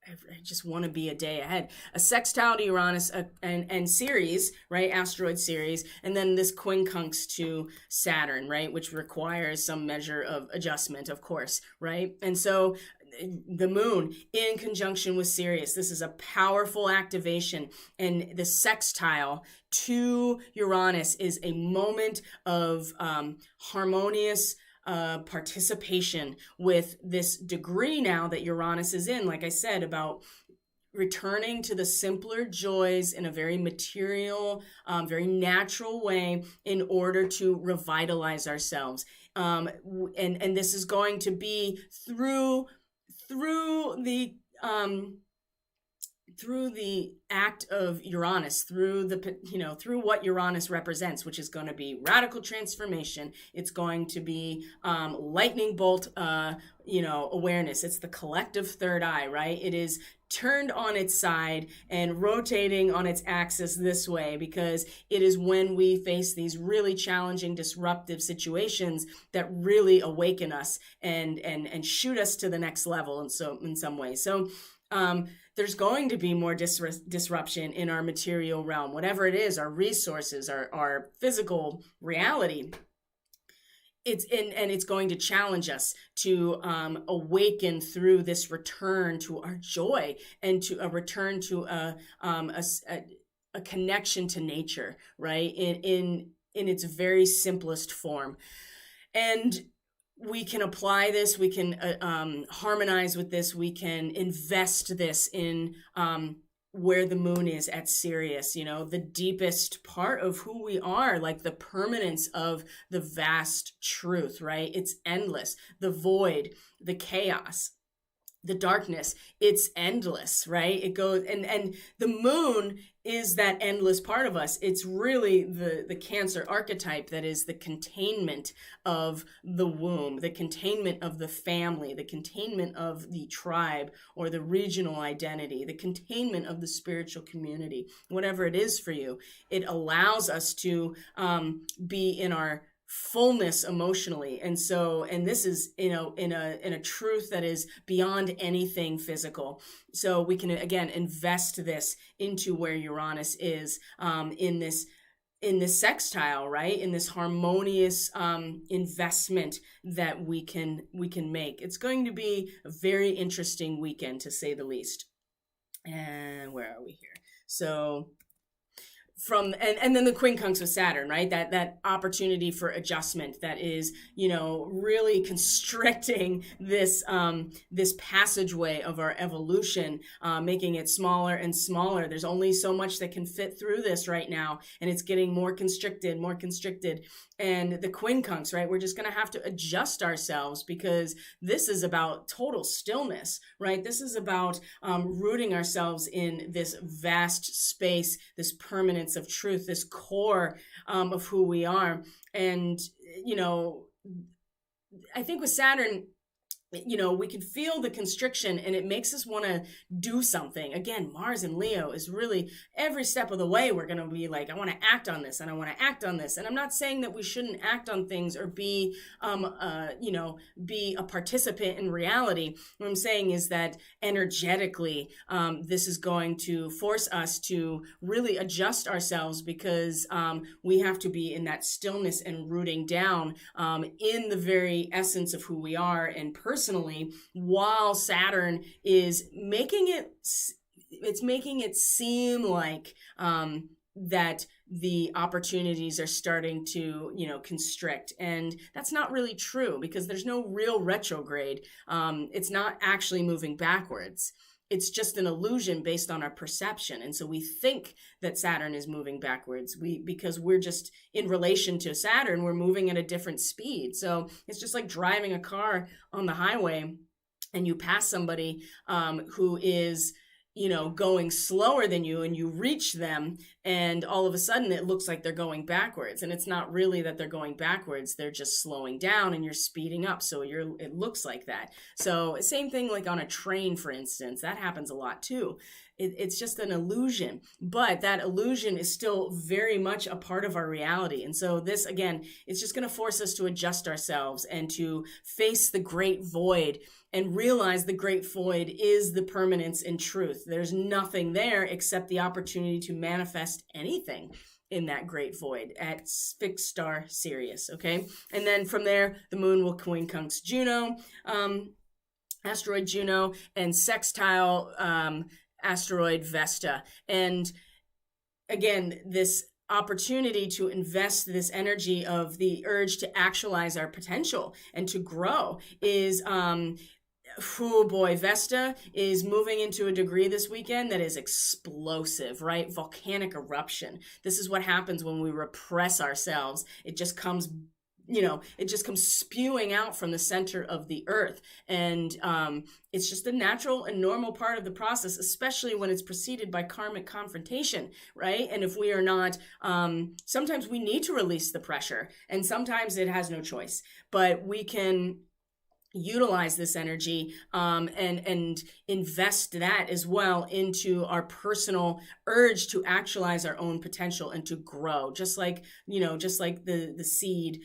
I just want to be a day ahead. A sextile to Uranus and Ceres, right? Asteroid Ceres. And then this quincunx to Saturn, right? Which requires some measure of adjustment, of course, right? And so the moon in conjunction with Sirius, this is a powerful activation. And the sextile to Uranus is a moment of harmonious participation with this degree now that Uranus is in, like I said, about returning to the simpler joys in a very material, very natural way in order to revitalize ourselves. And this is going to be through the act of Uranus, through what Uranus represents, which is going to be radical transformation. It's going to be lightning bolt, awareness. It's the collective third eye, right? It is turned on its side and rotating on its axis this way, because it is when we face these really challenging, disruptive situations that really awaken us and shoot us to the next level. And so in some ways, so there's going to be more disruption in our material realm, whatever it is, our resources, our physical reality. It's going to challenge us to awaken through this return to our joy and to a return to a connection to nature, right? In its very simplest form. And we can apply this, we can harmonize with this, we can invest this in where the moon is at Sirius, the deepest part of who we are, like the permanence of the vast truth, right? It's endless. The void, the chaos, the darkness, it's endless, right? It goes, and the moon is that endless part of us. It's really the Cancer archetype that is the containment of the womb, the containment of the family, the containment of the tribe or the regional identity, the containment of the spiritual community, whatever it is for you. It allows us to be in our fullness emotionally. And this is, in a truth that is beyond anything physical. So we can, again, invest this into where Uranus is, in this sextile, right? In this harmonious investment that we can make. It's going to be a very interesting weekend, to say the least. And where are we here? So and then the quincunx with Saturn, right? That opportunity for adjustment that is, really constricting this passageway of our evolution, making it smaller and smaller. There's only so much that can fit through this right now, and it's getting more constricted. And the quincunx, right? We're just going to have to adjust ourselves, because this is about total stillness, right? This is about rooting ourselves in this vast space, this permanence of truth, this core of who we are. And, I think with Saturn, we can feel the constriction, and it makes us want to do something. Again, Mars and Leo is really every step of the way. We're going to be like, I want to act on this, and I want to act on this. And I'm not saying that we shouldn't act on things or be a participant in reality. What I'm saying is that energetically, this is going to force us to really adjust ourselves, because we have to be in that stillness and rooting down in the very essence of who we are and personally, while Saturn is making it seem like that the opportunities are starting to, constrict. And that's not really true, because there's no real retrograde. It's not actually moving backwards. It's just an illusion based on our perception. And so we think that Saturn is moving backwards. Because we're just, in relation to Saturn, we're moving at a different speed. So it's just like driving a car on the highway, and you pass somebody who is going slower than you, and you reach them, and all of a sudden it looks like they're going backwards, and it's not really that they're going backwards, they're just slowing down and you're speeding up, so it looks like that. So same thing like on a train, for instance, that happens a lot too. It's just an illusion, but that illusion is still very much a part of our reality. And so this, again, it's just going to force us to adjust ourselves and to face the great void and realize the great void is the permanence and truth. There's nothing there except the opportunity to manifest anything in that great void at fixed star Sirius, okay? And then from there, the moon will quincunx Juno, asteroid Juno, and sextile asteroid Vesta. And again, this opportunity to invest this energy of the urge to actualize our potential and to grow is oh boy, Vesta is moving into a degree this weekend that is explosive, right? Volcanic eruption. This is what happens when we repress ourselves. It just comes spewing out from the center of the earth. And it's just a natural and normal part of the process, especially when it's preceded by karmic confrontation, right? And if we are not, sometimes we need to release the pressure, and sometimes it has no choice, but we can utilize this energy and invest that as well into our personal urge to actualize our own potential and to grow, just like the seed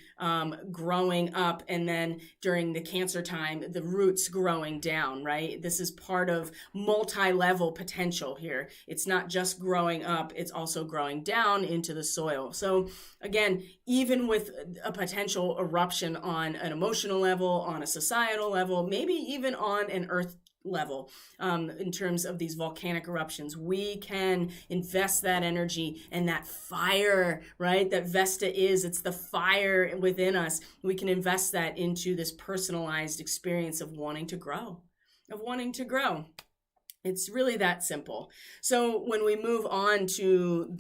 growing up, and then during the Cancer time the roots growing down, right? This is part of multi-level potential here. It's not just growing up, it's also growing down into the soil. So again, even with a potential eruption on an emotional level, on a societal level, maybe even on an earth level, in terms of these volcanic eruptions, we can invest that energy and that fire, right? That Vesta is, it's the fire within us. We can invest that into this personalized experience of wanting to grow, It's really that simple. So when we move on to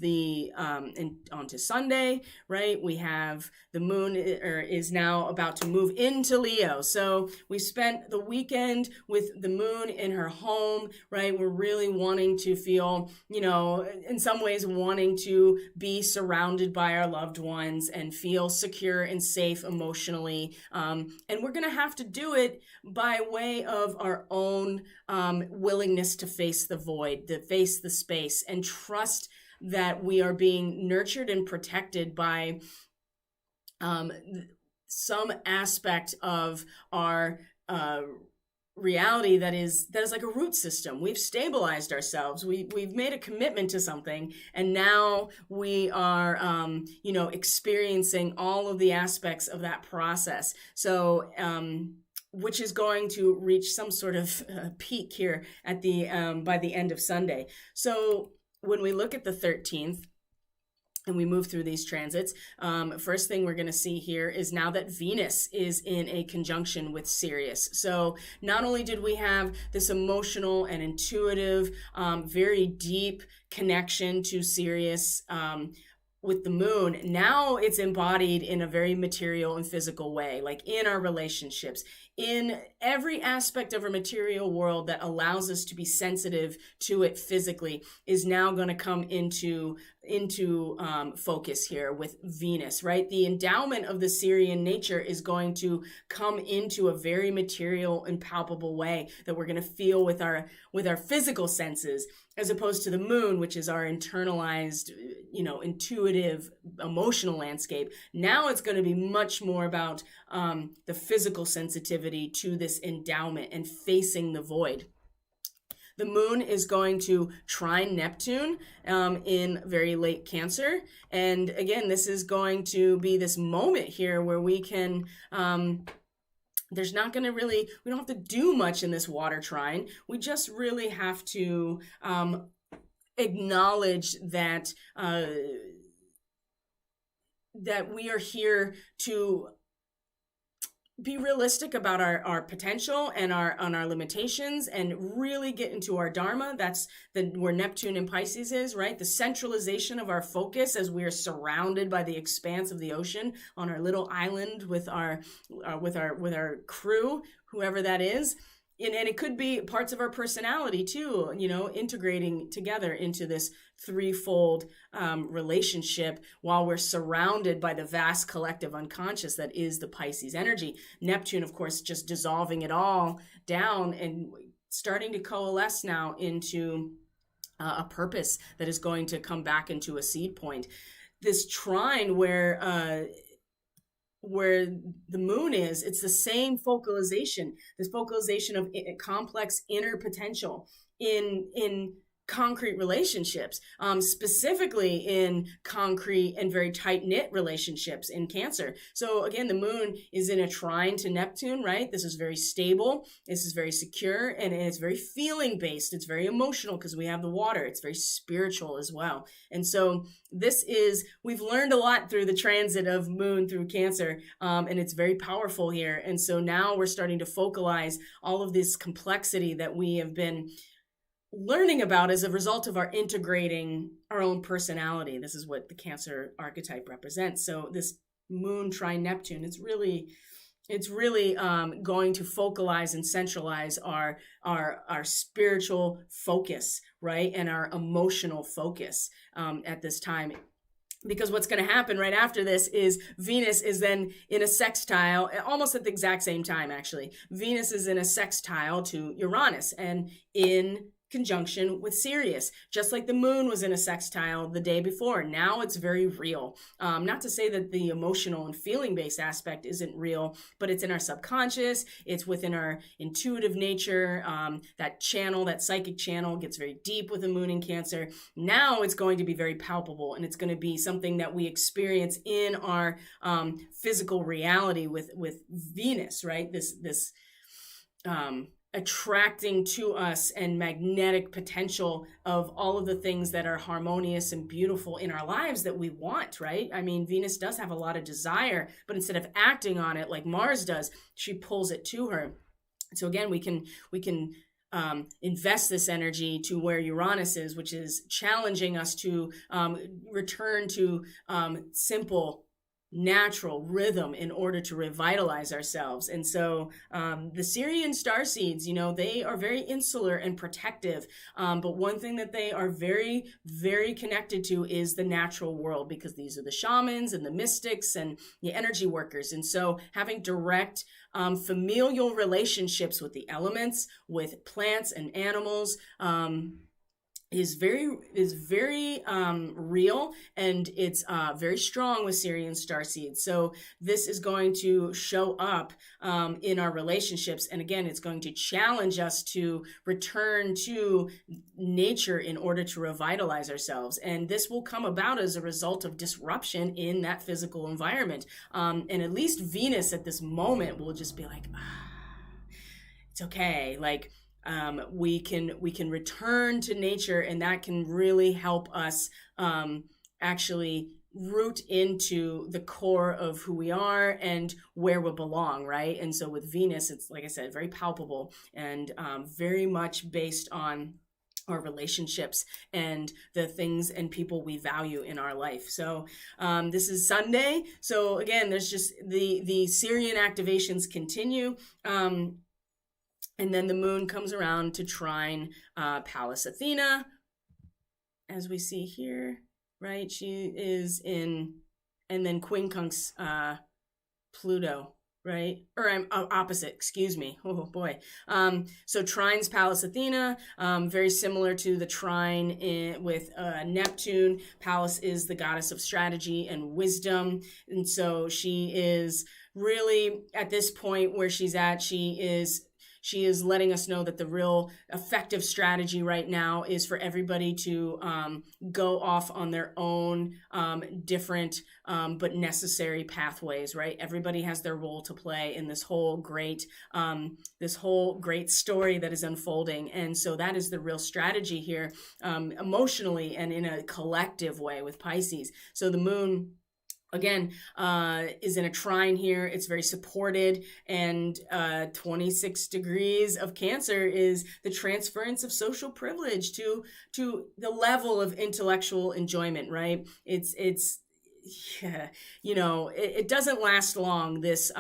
onto Sunday, right? We have the moon is now about to move into Leo. So we spent the weekend with the moon in her home, right? We're really wanting to feel, in some ways wanting to be surrounded by our loved ones and feel secure and safe emotionally. And we're going to have to do it by way of our own willingness to face the void, to face the space, and trust that we are being nurtured and protected by some aspect of our reality that is like a root system. We've stabilized ourselves. We've made a commitment to something, and now we are experiencing all of the aspects of that process. So which is going to reach some sort of peak here at the by the end of Sunday. So when we look at the 13th and we move through these transits, first thing we're going to see here is now that Venus is in a conjunction with Sirius. So not only did we have this emotional and intuitive, very deep connection to Sirius with the moon, now it's embodied in a very material and physical way, like in our relationships, in every aspect of our material world that allows us to be sensitive to it physically is now going to come into focus here with Venus, right? The endowment of the Sirian nature is going to come into a very material and palpable way that we're going to feel with our physical senses, as opposed to the moon, which is our internalized, intuitive, emotional landscape. Now it's going to be much more about the physical sensitivity to this endowment and facing the void. The moon is going to trine Neptune in very late Cancer. And again, this is going to be this moment here where we can... there's not going to we don't have to do much in this water trine. We just really have to acknowledge that that we are here to be realistic about our potential and our limitations, and really get into our dharma. That's where Neptune in Pisces is, right? The centralization of our focus as we are surrounded by the expanse of the ocean on our little island with our crew, whoever that is. and it could be parts of our personality too, integrating together into this threefold relationship while we're surrounded by the vast collective unconscious that is the Pisces energy. Neptune, of course, just dissolving it all down and starting to coalesce now into a purpose that is going to come back into a seed point. This trine where the moon is, it's the same focalization, this focalization of complex inner potential in concrete relationships, specifically in concrete and very tight-knit relationships in Cancer. So again, the moon is in a trine to Neptune, right? This is very stable, this is very secure, and it's very feeling-based. It's very emotional because we have the water. It's very spiritual as well. And so we've learned a lot through the transit of moon through Cancer, and it's very powerful here. And so now we're starting to focalize all of this complexity that we have been learning about as a result of our integrating our own personality. This is what the Cancer archetype represents. So this moon trine Neptune, it's really going to focalize and centralize our spiritual focus, right, and our emotional focus at this time. Because what's going to happen right after this is Venus is then in a sextile, almost at the exact same time, actually. Venus is in a sextile to Uranus and in conjunction with Sirius, just like the moon was in a sextile the day before. Now it's very real. Not to say that the emotional and feeling-based aspect isn't real, but it's in our subconscious. It's within our intuitive nature. That channel, that psychic channel, gets very deep with the moon in Cancer. Now it's going to be very palpable, and it's going to be something that we experience in our physical reality with Venus, right? This attracting to us and magnetic potential of all of the things that are harmonious and beautiful in our lives that we want, right? I mean, Venus does have a lot of desire, but instead of acting on it like Mars does, she pulls it to her. So again, we can invest this energy to where Uranus is, which is challenging us to return to simple, natural rhythm in order to revitalize ourselves. And so the SIRIAN starseeds, they are very insular and protective, but one thing that they are very, very connected to is the natural world, because these are the shamans and the mystics and the energy workers. And so having direct familial relationships with the elements, with plants and animals, is very real, and it's very strong with SIRIAN starseeds. So this is going to show up in our relationships, and again, it's going to challenge us to return to nature in order to revitalize ourselves. And this will come about as a result of disruption in that physical environment. And at least Venus at this moment will just be like, it's okay. Like, we can return to nature, and that can really help us actually root into the core of who we are and where we belong, right? And so with Venus, it's, like I said, very palpable and very much based on our relationships and the things and people we value in our life. So this is Sunday. So again, there's just the SIRIAN activations continue. And then the moon comes around to trine Pallas Athena, as we see here, right? She is in, and then quincunx Pluto, right? Or I'm opposite, excuse me. Oh boy. So trines Pallas Athena, very similar to the trine with Neptune. Pallas is the goddess of strategy and wisdom. And so she is really at this point where she's at, she is letting us know that the real effective strategy right now is for everybody to go off on their own different but necessary pathways, right? Everybody has their role to play in this whole great story that is unfolding. And so that is the real strategy here, emotionally and in a collective way with Pisces. So the moon, again, is in a trine here. It's very supported, and 26 degrees of Cancer is the transference of social privilege to the level of intellectual enjoyment, right? It's yeah, it doesn't last long, this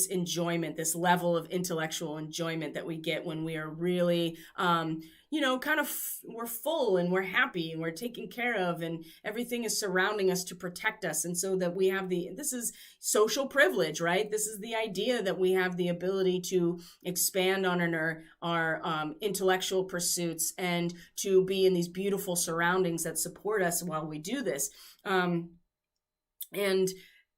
enjoyment, this level of intellectual enjoyment that we get when we are really, kind of, we're full and we're happy and we're taken care of and everything is surrounding us to protect us. And so that we have this is social privilege, right? This is the idea that we have the ability to expand on our intellectual pursuits and to be in these beautiful surroundings that support us while we do this. And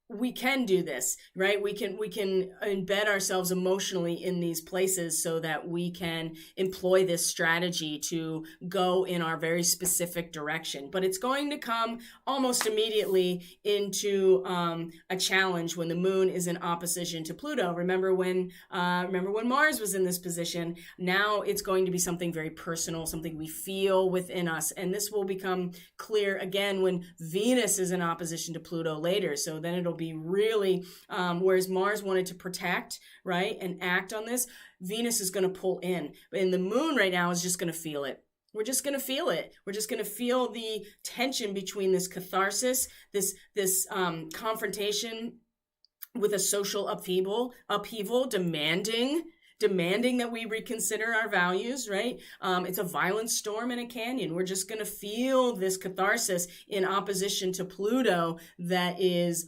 we can do this, right? We can embed ourselves emotionally in these places so that we can employ this strategy to go in our very specific direction. But it's going to come almost immediately into a challenge when the moon is in opposition to Pluto. Remember when Mars was in this position? Now it's going to be something very personal, something we feel within us. And this will become clear again when Venus is in opposition to Pluto later. So then it'll be really, whereas Mars wanted to protect, right, and act on this, Venus is going to pull in. And the moon right now is just going to feel it. We're just going to feel it. We're just going to feel the tension between this catharsis, this confrontation with a social upheaval, demanding that we reconsider our values, right? It's a violent storm in a canyon. We're just going to feel this catharsis in opposition to Pluto that is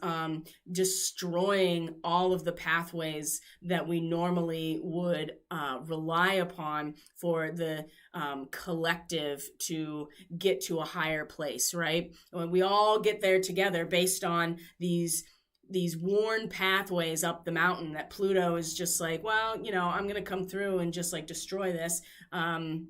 destroying all of the pathways that we normally would rely upon for the collective to get to a higher place, right? When we all get there together based on these worn pathways up the mountain that Pluto is just like, well, I'm going to come through and just like destroy this. And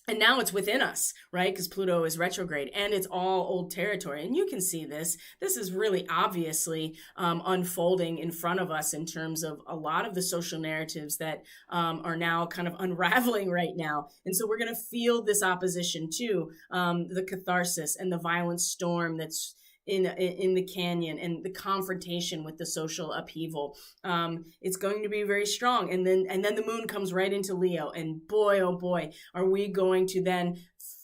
now it's within us, right? Because Pluto is retrograde and it's all old territory. And you can see this. This is really obviously unfolding in front of us in terms of a lot of the social narratives that are now kind of unraveling right now. And so we're going to feel this opposition to the catharsis and the violent storm that's in the canyon and the confrontation with the social upheaval. It's going to be very strong. And then the moon comes right into Leo, and boy, oh boy, are we going to then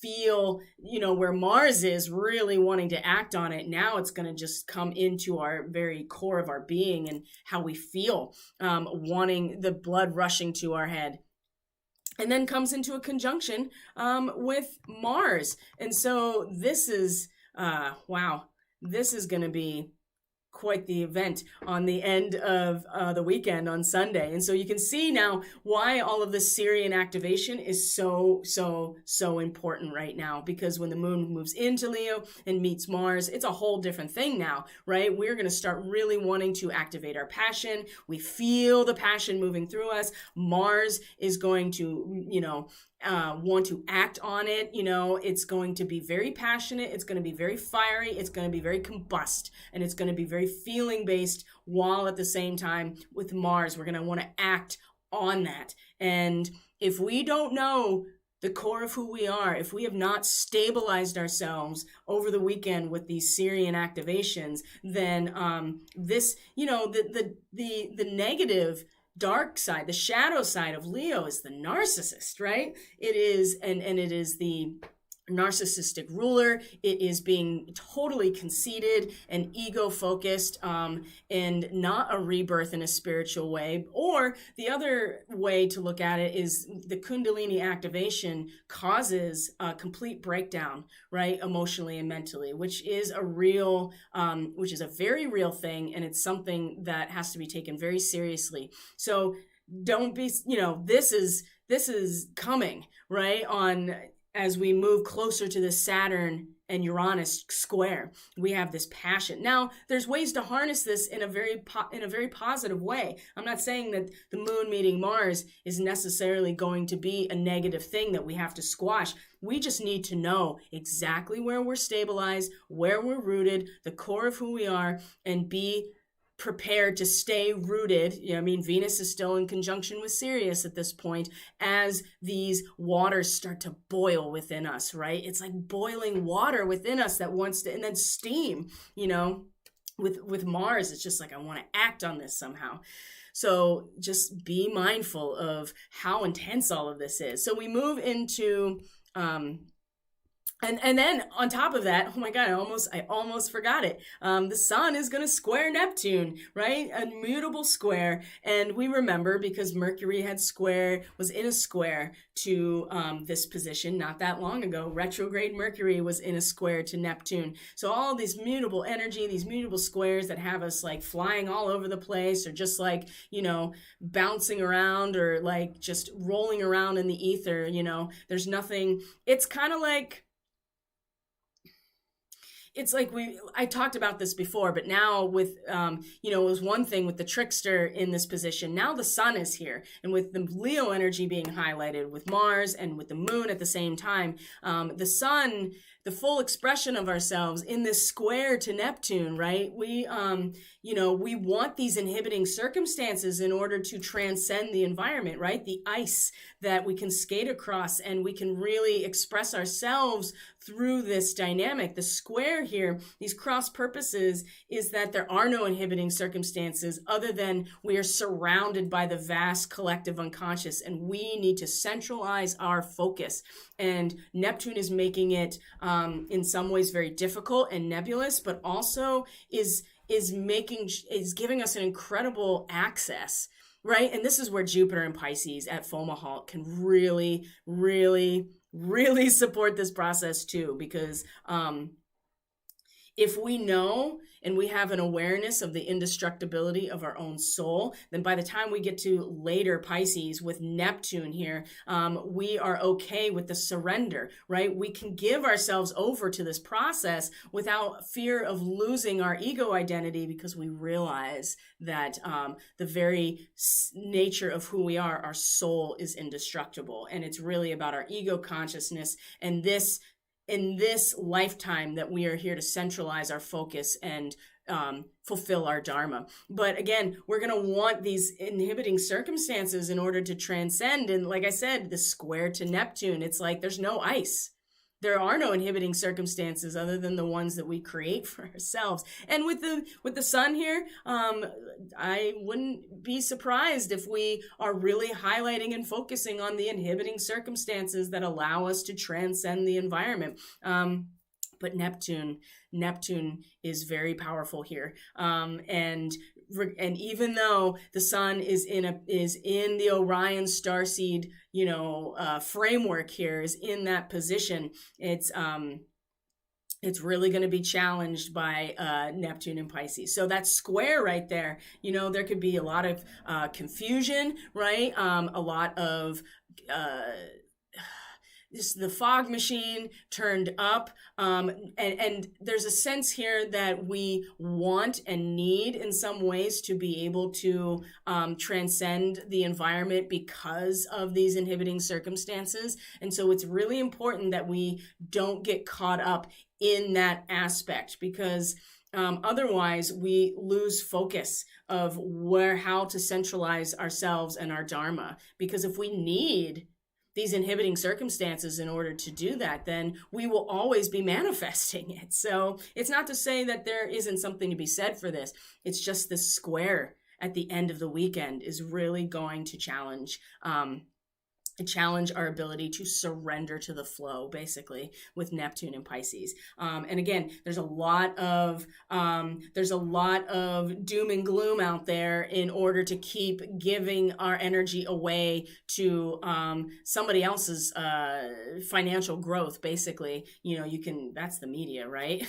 feel, where Mars is really wanting to act on it. Now it's going to just come into our very core of our being and how we feel, wanting the blood rushing to our head. And then comes into a conjunction with Mars. And so this is, wow. This is going to be quite the event on the end of the weekend on Sunday. And so you can see now why all of this SIRIAN activation is so important right now, because when the moon moves into Leo and meets Mars, it's a whole different thing now, right? We're going to start really wanting to activate our passion. We feel the passion moving through us. Mars is going to, want to act on it. It's going to be very passionate. It's going to be very fiery. It's going to be very combust, and it's going to be very feeling based, while at the same time with Mars, we're going to want to act on that. And if we don't know the core of who we are, if we have not stabilized ourselves over the weekend with these SIRIAN activations, then this, the negative dark side, the shadow side of Leo is the narcissist, right? It is, and it is the narcissistic ruler. It is being totally conceited and ego focused, and not a rebirth in a spiritual way. Or the other way to look at it is the Kundalini activation causes a complete breakdown, right? Emotionally and mentally, which is a very real thing. And it's something that has to be taken very seriously. So don't be, this is coming, right? As we move closer to the Saturn and Uranus square, we have this passion. Now, there's ways to harness this in a very positive way. I'm not saying that the moon meeting Mars is necessarily going to be a negative thing that we have to squash. We just need to know exactly where we're stabilized, where we're rooted, the core of who we are, and be prepared to stay rooted. Venus is still in conjunction with Sirius at this point, as these waters start to boil within us, right? It's like boiling water within us that wants to, and then steam, with Mars, it's just like, I want to act on this somehow. So just be mindful of how intense all of this is. So we move into And then on top of that, oh my God, I almost forgot it. The sun is going to square Neptune, right? A mutable square. And we remember because Mercury was in a square to this position not that long ago. Retrograde Mercury was in a square to Neptune. So all these mutable energy, these mutable squares that have us like flying all over the place, or just like, bouncing around, or like just rolling around in the ether, there's nothing. It's kind of like, it's like I talked about this before, but now with, it was one thing with the trickster in this position. Now the sun is here, and with the Leo energy being highlighted with Mars and with the moon at the same time, the sun, the full expression of ourselves in this square to Neptune, right? We want these inhibiting circumstances in order to transcend the environment, right? The ice that we can skate across, and we can really express ourselves through this dynamic. The square here, these cross purposes, is that there are no inhibiting circumstances other than we are surrounded by the vast collective unconscious, and we need to centralize our focus. And Neptune is making it in some ways very difficult and nebulous, but also is giving us an incredible access, right? And this is where Jupiter and Pisces at Fomalhaut can really, really, really support this process too, because if we know and we have an awareness of the indestructibility of our own soul, then by the time we get to later Pisces with Neptune here, we are okay with the surrender, right? We can give ourselves over to this process without fear of losing our ego identity, because we realize that the very nature of who we are, our soul, is indestructible. And it's really about our ego consciousness, and in this lifetime that we are here to centralize our focus and fulfill our dharma. But again, we're going to want these inhibiting circumstances in order to transcend. And like I said, the square to Neptune, it's like there's no ice. There are no inhibiting circumstances other than the ones that we create for ourselves. And with the sun here, I wouldn't be surprised if we are really highlighting and focusing on the inhibiting circumstances that allow us to transcend the environment. But Neptune is very powerful here, and even though the sun is in the Orion starseed, framework here, is in that position, it's really going to be challenged by Neptune and Pisces. So that square right there, there could be a lot of confusion, right? A lot of the fog machine turned up, and there's a sense here that we want and need in some ways to be able to transcend the environment because of these inhibiting circumstances. And so it's really important that we don't get caught up in that aspect, because otherwise we lose focus of how to centralize ourselves and our dharma. Because if we need these inhibiting circumstances in order to do that, then we will always be manifesting it. So it's not to say that there isn't something to be said for this. It's just the square at the end of the weekend is really going to challenge our ability to surrender to the flow, basically, with Neptune and Pisces. And again, there's a lot of doom and gloom out there in order to keep giving our energy away to somebody else's financial growth, basically. That's the media, right?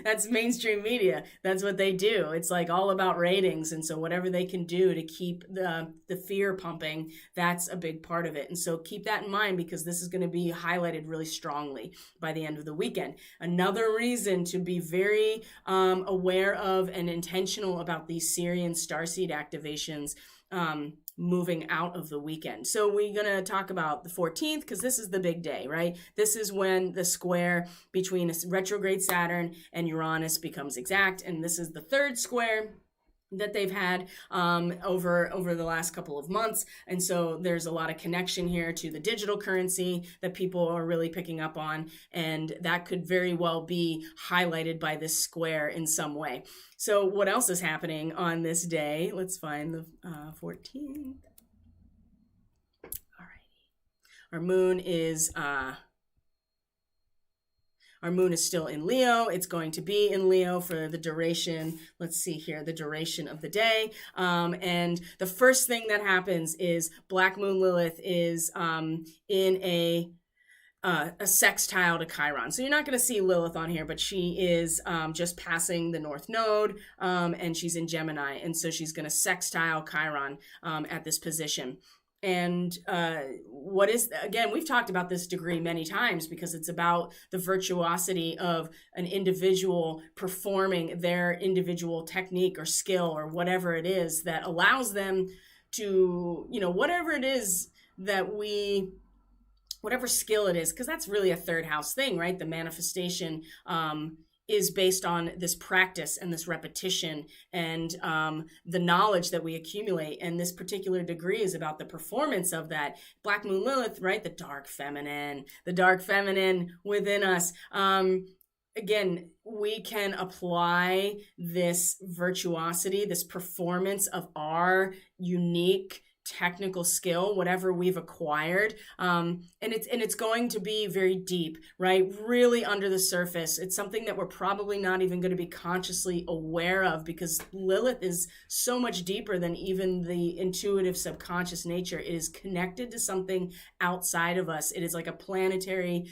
That's mainstream media. That's what they do. It's like all about ratings. And so whatever they can do to keep the fear pumping, that's a big part of it. And so keep that in mind, because this is going to be highlighted really strongly by the end of the weekend. Another reason to be very aware of and intentional about these SIRIAN starseed activations moving out of the weekend. So we're going to talk about the 14th, because this is the big day, right? This is when the square between retrograde Saturn and Uranus becomes exact. And this is the third square that they've had over the last couple of months. And so there's a lot of connection here to the digital currency that people are really picking up on, and that could very well be highlighted by this square in some way. So what else is happening on this day? Let's find the 14th. All right. Our moon is Our moon is still in Leo. It's going to be in Leo for the duration. Let's see here, the duration of the day. And the first thing that happens is Black Moon Lilith is in a sextile to Chiron. So you're not going to see Lilith on here, but she is just passing the North Node, and she's in Gemini. And so she's going to sextile Chiron at this position. And what is, again, we've talked about this degree many times because it's about the virtuosity of an individual performing their individual technique or skill or whatever it is that allows them to, whatever it is that whatever skill it is, because that's really a third house thing, right? The manifestation is based on this practice and this repetition and the knowledge that we accumulate. And this particular degree is about the performance of that. Black Moon Lilith, right? The dark feminine within us. Again, we can apply this virtuosity, this performance of our unique technical skill, whatever we've acquired, and it's going to be very deep, right? Really under the surface. It's something that we're probably not even going to be consciously aware of because Lilith is so much deeper than even the intuitive subconscious nature. It is connected to something outside of us. It is like a planetary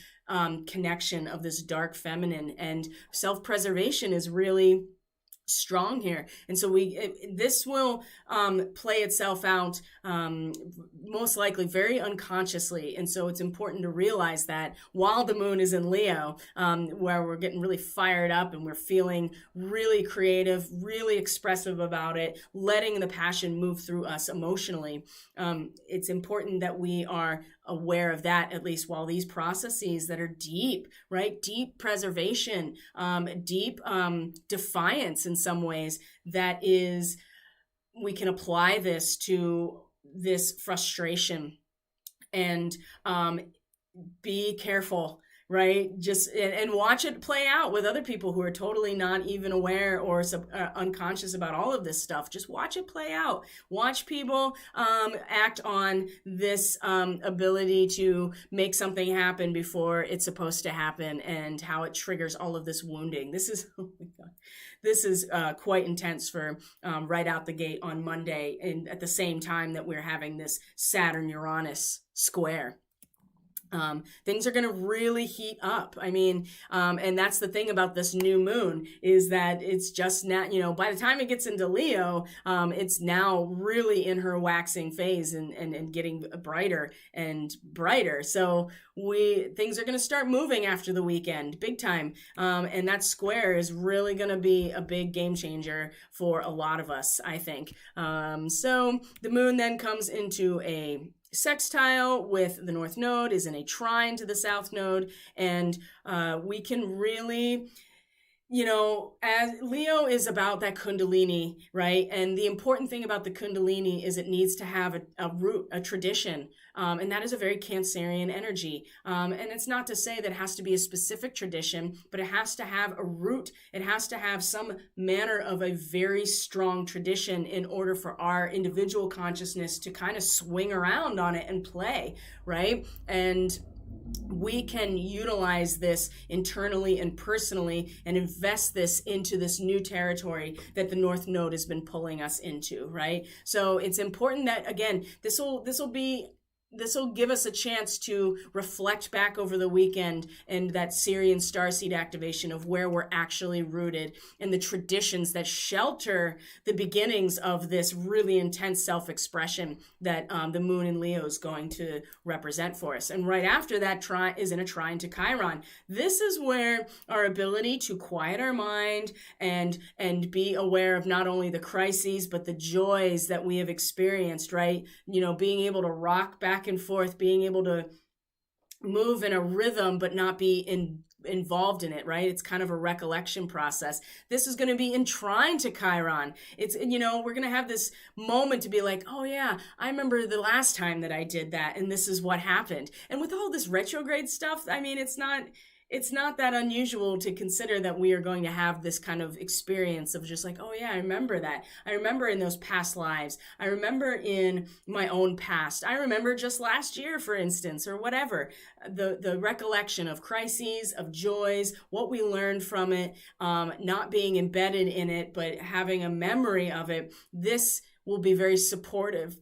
connection of this dark feminine, and self-preservation is really strong here. And so this will play itself out most likely very unconsciously. And so it's important to realize that while the moon is in Leo, where we're getting really fired up and we're feeling really creative, really expressive about it, letting the passion move through us emotionally, it's important that we are aware of that, at least while these processes that are deep, right? Deep preservation, deep defiance in some ways, that is, we can apply this to this frustration and be careful, right? Just and watch it play out with other people who are totally not even aware or unconscious about all of this stuff. Just watch it play out. Watch people act on this ability to make something happen before it's supposed to happen, and how it triggers all of this wounding. This is, oh my God, this is quite intense for right out the gate on Monday, and at the same time that we're having this Saturn-Uranus square. Things are going to really heat up. I mean, and that's the thing about this new moon, is that it's just now, by the time it gets into Leo, it's now really in her waxing phase and getting brighter and brighter. So things are going to start moving after the weekend, big time. And that square is really going to be a big game changer for a lot of us, I think. So the moon then comes into a sextile with the North Node, is in a trine to the South Node, and we can really, as Leo is about that Kundalini, right? And the important thing about the Kundalini is it needs to have a root, a tradition, and that is a very Cancerian energy. And it's not to say that it has to be a specific tradition, but it has to have a root. It has to have some manner of a very strong tradition in order for our individual consciousness to kind of swing around on it and play, right? And we can utilize this internally and personally and invest this into this new territory that the North Node has been pulling us into, right? So it's important that, again, this will give us a chance to reflect back over the weekend and that SIRIAN Starseed activation of where we're actually rooted and the traditions that shelter the beginnings of this really intense self-expression that the moon in Leo is going to represent for us. And right after that is in a trine to Chiron. This is where our ability to quiet our mind and be aware of not only the crises, but the joys that we have experienced, right? Being able to rock back and forth, being able to move in a rhythm but not be involved in it, right? It's kind of a recollection process. This is going to be in trine to Chiron. It's, we're going to have this moment to be like, oh yeah, I remember the last time that I did that and this is what happened. And with all this retrograde stuff, I mean, it's not it's not that unusual to consider that we are going to have this kind of experience of just like, oh yeah, I remember that. I remember in those past lives. I remember in my own past. I remember just last year, for instance, or whatever. The recollection of crises, of joys, what we learned from it, not being embedded in it, but having a memory of it. This will be very supportive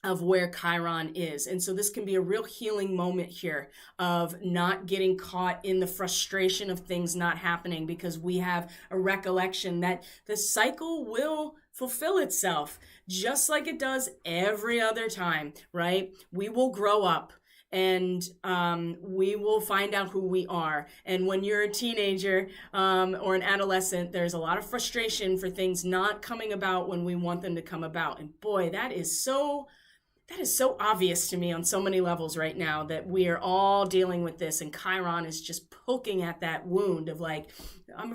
of where Chiron is. And so this can be a real healing moment here of not getting caught in the frustration of things not happening, because we have a recollection that the cycle will fulfill itself just like it does every other time, right? We will grow up and we will find out who we are. And when you're a teenager or an adolescent, there's a lot of frustration for things not coming about when we want them to come about. And boy, that is so obvious to me on so many levels right now, that we are all dealing with this, and Chiron is just poking at that wound of like, I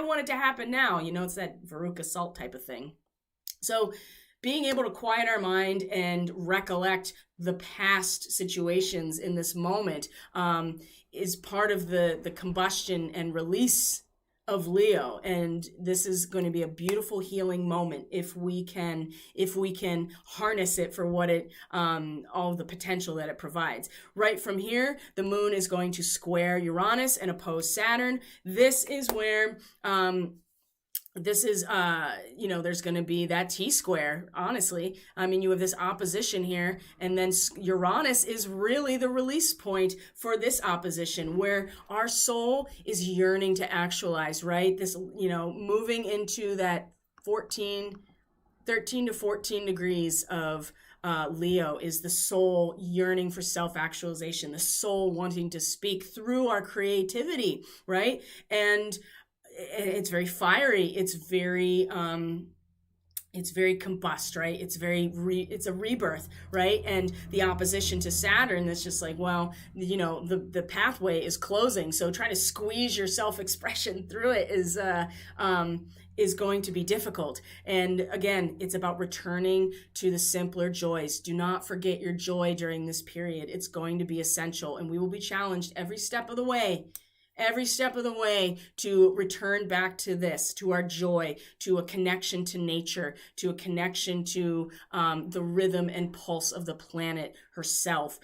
want it to happen now. It's that Veruca Salt type of thing. So being able to quiet our mind and recollect the past situations in this moment is part of the combustion and release of Leo. And this is going to be a beautiful healing moment if we can harness it for what it all the potential that it provides. Right from here, the moon is going to square Uranus and oppose Saturn. This is where there's going to be that T-square, honestly. I mean, you have this opposition here, and then Uranus is really the release point for this opposition, where our soul is yearning to actualize, right? This, moving into that 13 to 14 degrees of Leo is the soul yearning for self-actualization, the soul wanting to speak through our creativity, right? And it's very fiery. It's very combust, right? It's a rebirth, right? And the opposition to Saturn, that's just like, well, the pathway is closing. So trying to squeeze your self-expression through it is going to be difficult. And again, it's about returning to the simpler joys. Do not forget your joy during this period. It's going to be essential, and we will be challenged every step of the way to return back to this, to our joy, to a connection to nature, to a connection to the rhythm and pulse of the planet herself.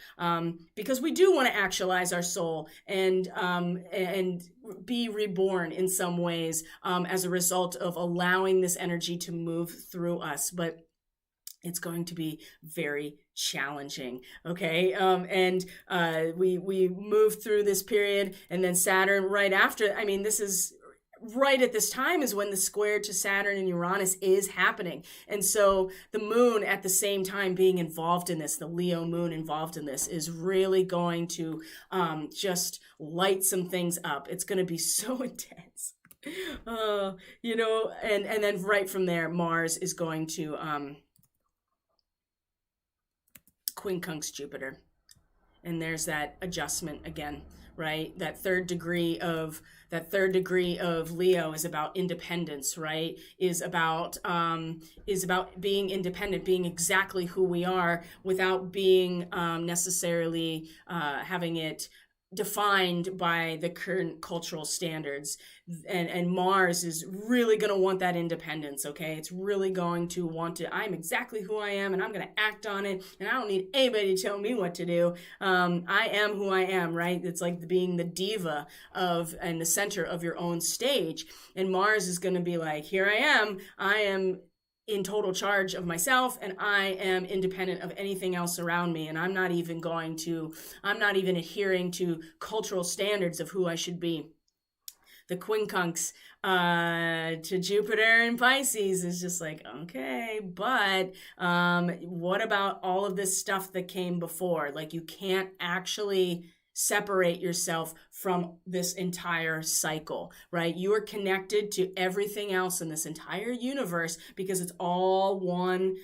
Because we do want to actualize our soul and be reborn in some ways as a result of allowing this energy to move through us. But it's going to be very challenging, okay? We move through this period, and then Saturn right after. I mean, this is right at this time is when the square to Saturn and Uranus is happening. And so the moon at the same time being involved in this, the Leo moon involved in this, is really going to just light some things up. It's going to be so intense. And then right from there, Mars is going to quincunx Jupiter, and there's that adjustment again, right? That third degree of Leo is about independence, right? Is about being independent, being exactly who we are without being necessarily having it defined by the current cultural standards. And Mars is really going to want that independence, okay? It's really going to want to, I'm exactly who I am, and I'm going to act on it, and I don't need anybody to tell me what to do. I am who I am, right? It's like being the diva and the center of your own stage. And Mars is going to be like, here I am in total charge of myself, and I am independent of anything else around me, and I'm not even adhering to cultural standards of who I should be. The quincunx to Jupiter in Pisces is just like, okay, but what about all of this stuff that came before? Like, you can't actually separate yourself from this entire cycle, right? You are connected to everything else in this entire universe because it's all one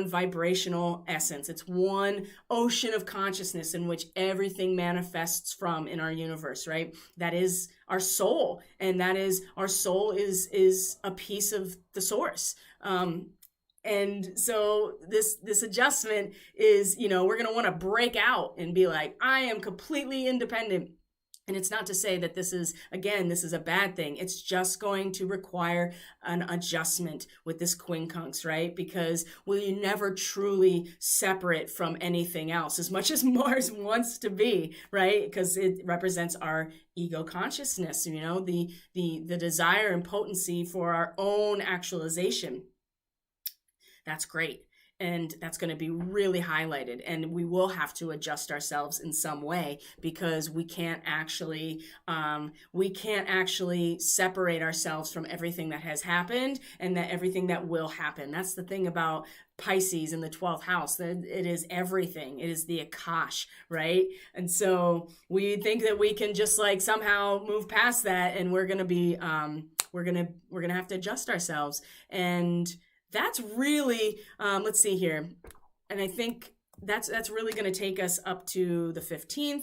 vibrational essence. It's one ocean of consciousness in which everything manifests from in our universe, right? That is our soul, and that is our soul is a piece of the source. And so this adjustment is, we're going to want to break out and be like, I am completely independent And it's not to say that this is a bad thing. It's just going to require an adjustment with this quincunx, right? Because we never truly separate from anything else, as much as Mars wants to be, right? Because it represents our ego consciousness, the desire and potency for our own actualization. That's great. And that's going to be really highlighted, and we will have to adjust ourselves in some way, because we can't actually separate ourselves from everything that has happened and that everything that will happen. That's the thing about Pisces in the 12th house. It is everything. It is the Akash, right? And so we think that we can just like somehow move past that, and we're going to be we're going to have to adjust ourselves. And that's really, let's see here. And I think that's really going to take us up to the 15th.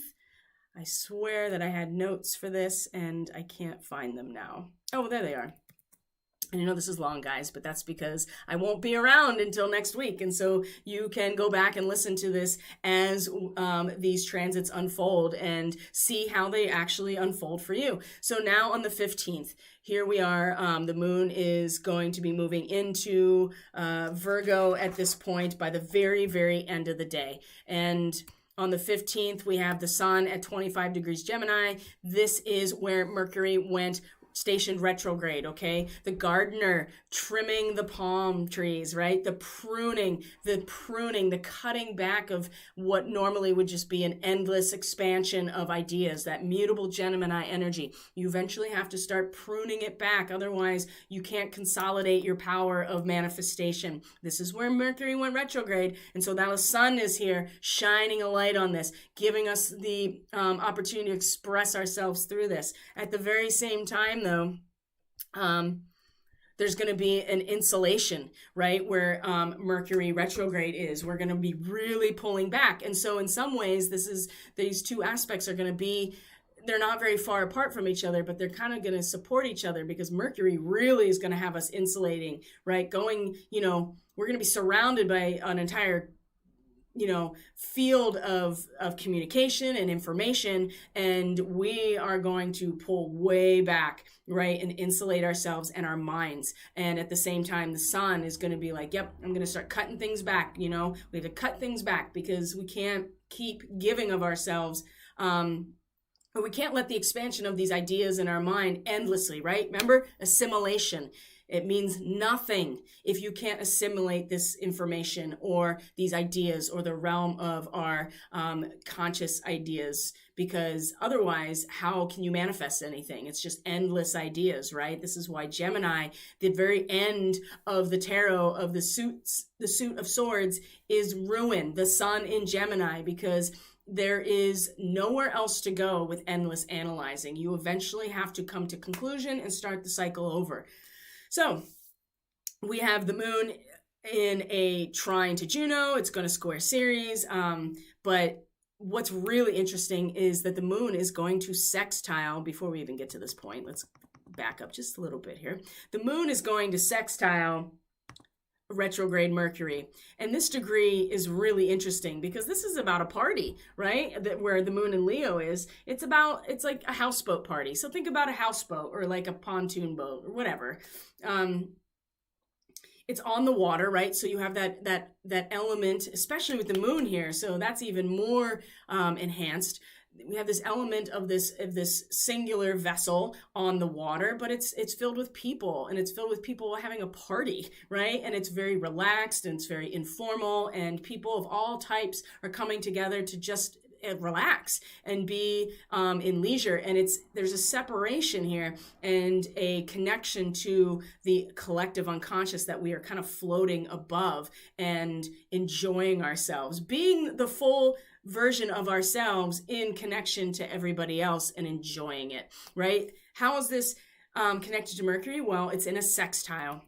I swear that I had notes for this and I can't find them now. Oh, there they are. And I know this is long, guys, but that's because I won't be around until next week. And so you can go back and listen to this as these transits unfold and see how they actually unfold for you. So now on the 15th, here we are. The moon is going to be moving into Virgo at this point by the very, very end of the day. And on the 15th, we have the sun at 25 degrees Gemini. This is where Mercury went stationed retrograde, okay? The gardener trimming the palm trees, right? The pruning, the cutting back of what normally would just be an endless expansion of ideas, that mutable Gemini energy. You eventually have to start pruning it back. Otherwise, you can't consolidate your power of manifestation. This is where Mercury went retrograde. And so now the sun is here shining a light on this, giving us the opportunity to express ourselves through this. At the very same time, though, there's going to be an insulation, right, where Mercury retrograde is. We're going to be really pulling back. And so in some ways, these two aspects are going to be, they're not very far apart from each other, but they're kind of going to support each other, because Mercury really is going to have us insulating, right? Going, we're going to be surrounded by an entire field of communication and information, and we are going to pull way back, right, and insulate ourselves and our minds. And at the same time, the sun is going to be like, yep, I'm going to start cutting things back. We have to cut things back, because we can't keep giving of ourselves, or we can't let the expansion of these ideas in our mind endlessly, right? Remember, assimilation. It means nothing if you can't assimilate this information or these ideas or the realm of our conscious ideas, because otherwise, how can you manifest anything? It's just endless ideas, right? This is why Gemini, the very end of the tarot of the suit of swords, is ruin, the sun in Gemini, because there is nowhere else to go with endless analyzing. You eventually have to come to conclusion and start the cycle over. So we have the moon in a trine to Juno. It's going to square Ceres. But what's really interesting is that the moon is going to sextile, before we even get to this point, let's back up just a little bit here. The moon is going to sextile retrograde Mercury. And this degree is really interesting, because this is about a party, right? Where the moon in Leo is, it's like a houseboat party. So think about a houseboat or like a pontoon boat or whatever. It's on the water, right? So you have that element, especially with the moon here. So that's even more enhanced. We have this element of this singular vessel on the water, but it's filled with people, and it's filled with people having a party, right? And it's very relaxed, and it's very informal, and people of all types are coming together to just relax and be in leisure. And there's a separation here and a connection to the collective unconscious, that we are kind of floating above and enjoying ourselves, being the full version of ourselves in connection to everybody else and enjoying it, right? How is this connected to Mercury? Well, it's in a sextile.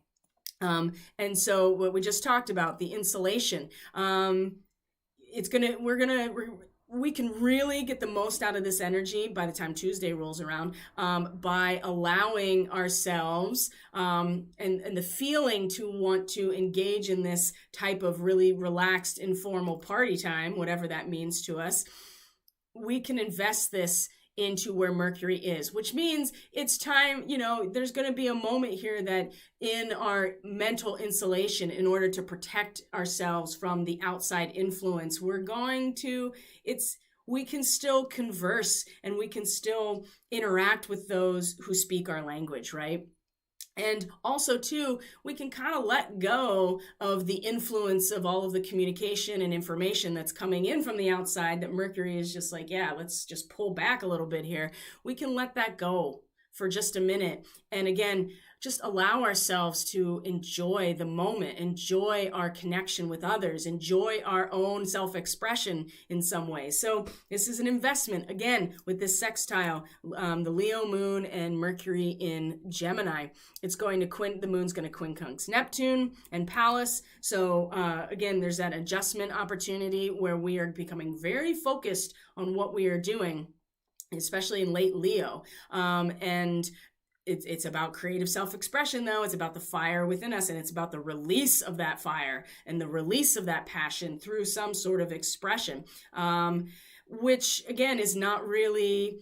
And so what we just talked about, the insulation, we can really get the most out of this energy by the time Tuesday rolls around, by allowing ourselves and the feeling to want to engage in this type of really relaxed, informal party time, whatever that means to us. We can invest this into where Mercury is, which means it's time, there's going to be a moment here that in our mental insulation, in order to protect ourselves from the outside influence, we can still converse and we can still interact with those who speak our language, right? And also, too, we can kind of let go of the influence of all of the communication and information that's coming in from the outside that Mercury is just like, yeah, let's just pull back a little bit here. We can let that go for just a minute. And again, just allow ourselves to enjoy the moment, enjoy our connection with others, enjoy our own self-expression in some ways. So this is an investment, again, with this sextile, the Leo moon and Mercury in Gemini. The moon's going to quincunx Neptune and Pallas. So again, there's that adjustment opportunity where we are becoming very focused on what we are doing, especially in late Leo. And it's about creative self-expression, though. It's about the fire within us, and it's about the release of that fire and the release of that passion through some sort of expression, which, again, is not really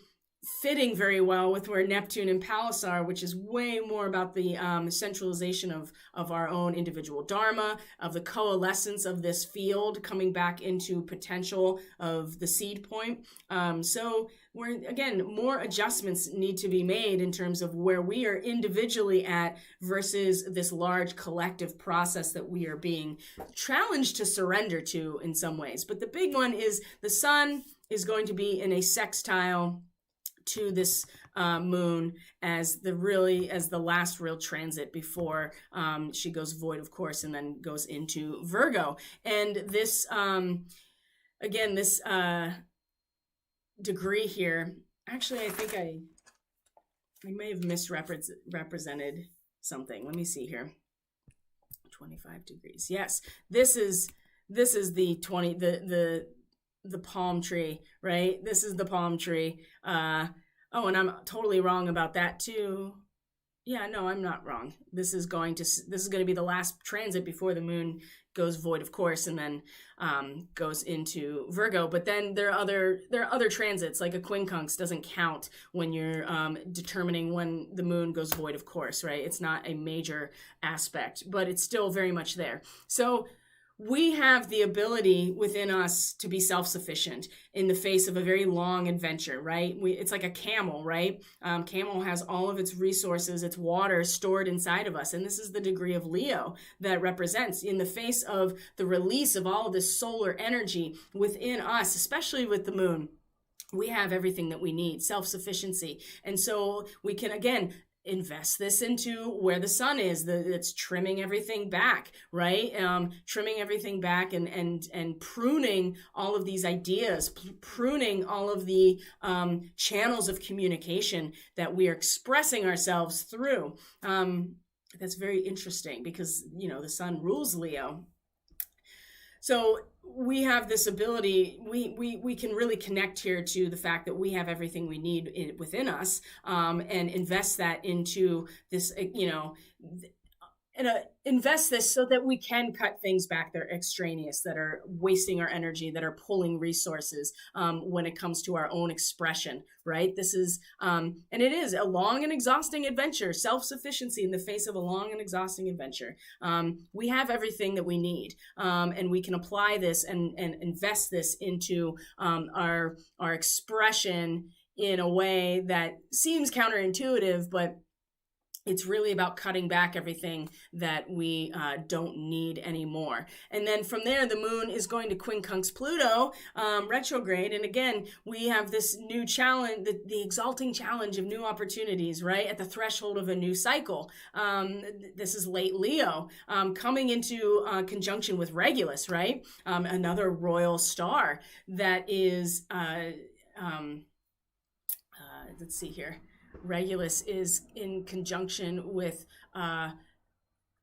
fitting very well with where Neptune and Pallas are, which is way more about the centralization of our own individual dharma, of the coalescence of this field coming back into potential of the seed point. So more adjustments need to be made in terms of where we are individually at versus this large collective process that we are being challenged to surrender to in some ways. But the big one is the sun is going to be in a sextile to this moon as the last real transit before she goes void, of course, and then goes into Virgo. And this this degree here, actually, I think I may have misrepresented something. Let me see here. 25 degrees. Yes, this is the 20 the palm tree, right? This is the palm tree. And I'm totally wrong about that too. Yeah, no, I'm not wrong. This is going to be the last transit before the moon goes void, of course, and then goes into Virgo. But then there are other transits, like a quincunx doesn't count when you're determining when the moon goes void, of course, right? It's not a major aspect, but it's still very much there. So we have the ability within us to be self-sufficient in the face of a very long adventure, right? It's like a camel, right? Camel has all of its resources, its water stored inside of us. And this is the degree of Leo that represents in the face of the release of all of this solar energy within us, especially with the moon. We have everything that we need, self-sufficiency. And so we can, again, invest this into where the sun is. It's trimming everything back, right? Trimming everything back and pruning all of these ideas, pruning all of the channels of communication that we are expressing ourselves through. That's very interesting because, the sun rules Leo. So we have this ability, we can really connect here to the fact that we have everything we need within us, and invest that into this, invest this so that we can cut things back that are extraneous, that are wasting our energy, that are pulling resources when it comes to our own expression, right? This is, and it is a long and exhausting adventure, self-sufficiency in the face of a long and exhausting adventure. We have everything that we need, and we can apply this and invest this into our expression in a way that seems counterintuitive, but it's really about cutting back everything that we don't need anymore. And then from there, the moon is going to quincunx Pluto retrograde. And again, we have this new challenge, the exalting challenge of new opportunities, right? At the threshold of a new cycle. This is late Leo coming into conjunction with Regulus, right? Another royal star that is, let's see here. Regulus is in conjunction with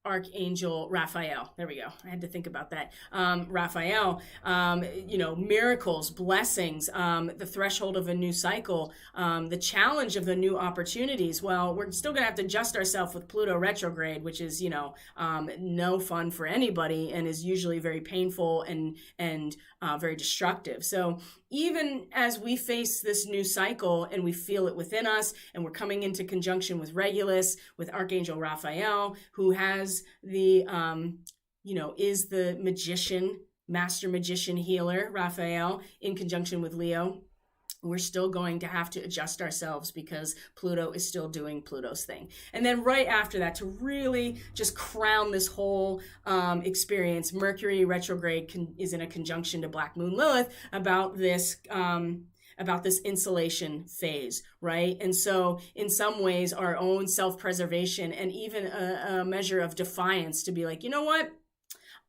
Archangel Raphael. There we go. I had to think about that. Raphael, miracles, blessings, the threshold of a new cycle, the challenge of the new opportunities. Well, we're still going to have to adjust ourselves with Pluto retrograde, which is, no fun for anybody and is usually very painful and very destructive. So even as we face this new cycle and we feel it within us, and we're coming into conjunction with Regulus, with Archangel Raphael, who has the, is the magician, master magician healer, Raphael, in conjunction with Leo. We're still going to have to adjust ourselves because Pluto is still doing Pluto's thing. And then right after that, to really just crown this whole experience, Mercury retrograde is in a conjunction to Black Moon Lilith about this insulation phase, right? And so in some ways, our own self-preservation and even a measure of defiance to be like, you know what?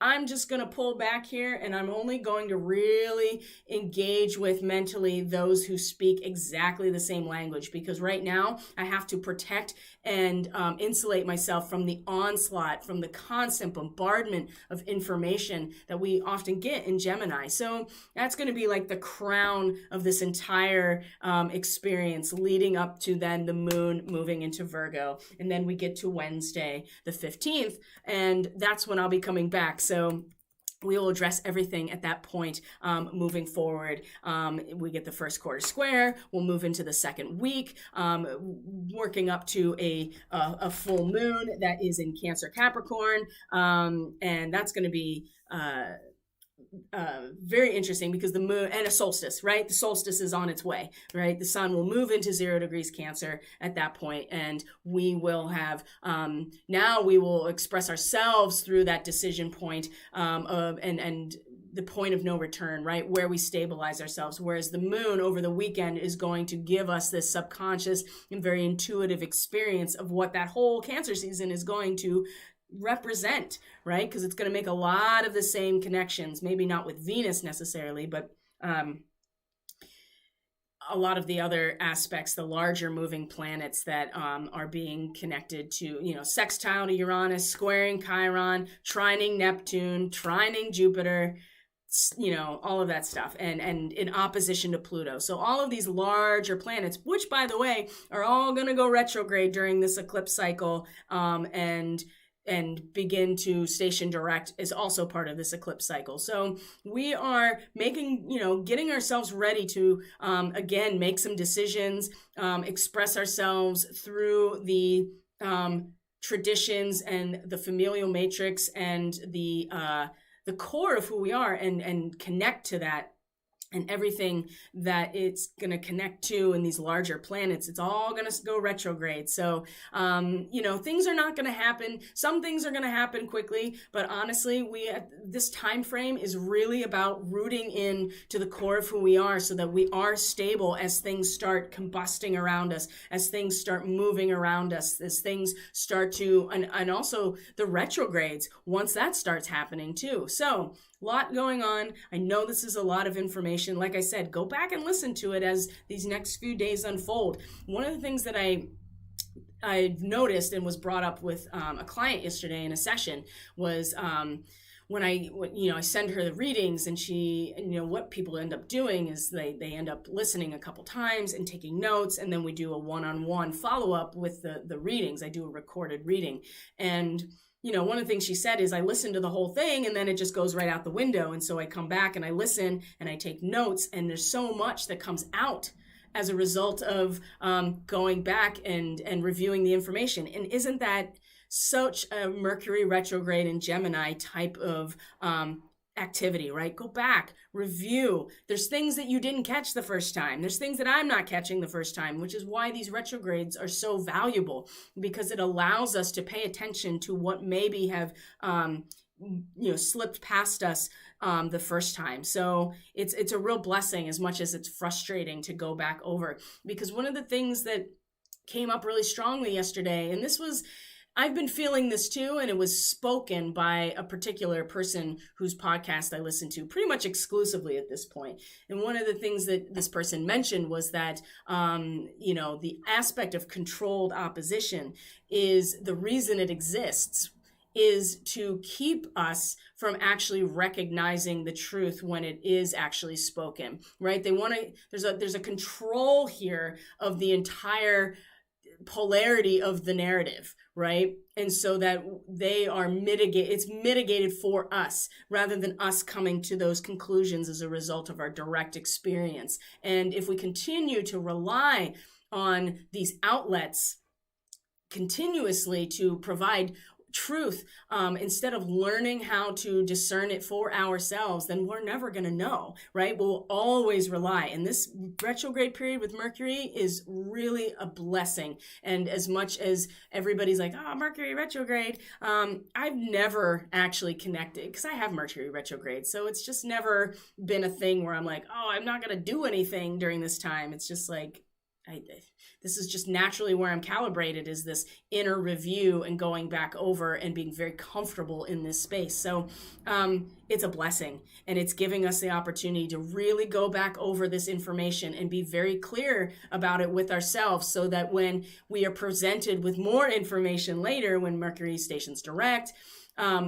I'm just going to pull back here, and I'm only going to really engage with mentally those who speak exactly the same language, because right now I have to protect and insulate myself from the onslaught, from the constant bombardment of information that we often get in Gemini. So that's going to be like the crown of this entire experience leading up to then the moon moving into Virgo. And then we get to Wednesday, the 15th, and that's when I'll be coming back. So we will address everything at that point moving forward. We get the first quarter square. We'll move into the second week, working up to a full moon that is in Cancer Capricorn. And that's going to be very interesting because the moon and a solstice, right? The solstice is on its way, right? The sun will move into 0 degrees Cancer at that point, and we will have now we will express ourselves through that decision point and the point of no return, right? Where we stabilize ourselves. Whereas the moon over the weekend is going to give us this subconscious and very intuitive experience of what that whole Cancer season is going to represent, right? Because it's going to make a lot of the same connections, maybe not with Venus necessarily, but a lot of the other aspects, the larger moving planets that are being connected to, sextile to Uranus, squaring Chiron, trining Neptune, trining Jupiter, all of that stuff, and in opposition to Pluto. So all of these larger planets, which by the way, are all going to go retrograde during this eclipse cycle, and begin to station direct is also part of this eclipse cycle. So we are making, getting ourselves ready to, again, make some decisions, express ourselves through the traditions and the familial matrix and the core of who we are, and connect to that. And everything that it's going to connect to in these larger planets, it's all going to go retrograde. So, things are not going to happen. Some things are going to happen quickly, but honestly, this time frame is really about rooting in to the core of who we are so that we are stable as things start combusting around us, as things start moving around us, as things start to, and also the retrogrades, once that starts happening too. So, lot going on. I know this is a lot of information. Like I said, go back and listen to it as these next few days unfold. One of the things that I noticed and was brought up with a client yesterday in a session was when I send her the readings, and she, what people end up doing is they end up listening a couple times and taking notes, and then we do a one-on-one follow-up with the readings. I do a recorded reading, and one of the things she said is, I listen to the whole thing and then it just goes right out the window. And so I come back and I listen and I take notes, and there's so much that comes out as a result of going back and reviewing the information. And isn't that such a Mercury retrograde in Gemini type of activity, right? Go back, review. There's things that you didn't catch the first time. There's things that I'm not catching the first time, which is why these retrogrades are so valuable, because it allows us to pay attention to what maybe have, slipped past us the first time. So it's a real blessing as much as it's frustrating to go back over, because one of the things that came up really strongly yesterday, and I've been feeling this too, and it was spoken by a particular person whose podcast I listen to pretty much exclusively at this point. And one of the things that this person mentioned was that, the aspect of controlled opposition is the reason it exists is to keep us from actually recognizing the truth when it is actually spoken, right? They want to, there's a control here of the entire polarity of the narrative, right? And so that they are it's mitigated for us rather than us coming to those conclusions as a result of our direct experience. And if we continue to rely on these outlets continuously to provide truth, instead of learning how to discern it for ourselves, then we're never going to know, right? We'll always rely. And this retrograde period with Mercury is really a blessing. And as much as everybody's like, oh, Mercury retrograde, I've never actually connected because I have Mercury retrograde. So it's just never been a thing where I'm like, oh, I'm not going to do anything during this time. It's just like, this is just naturally where I'm calibrated, is this inner review and going back over and being very comfortable in this space. So it's a blessing, and it's giving us the opportunity to really go back over this information and be very clear about it with ourselves, so that when we are presented with more information later, when Mercury stations direct,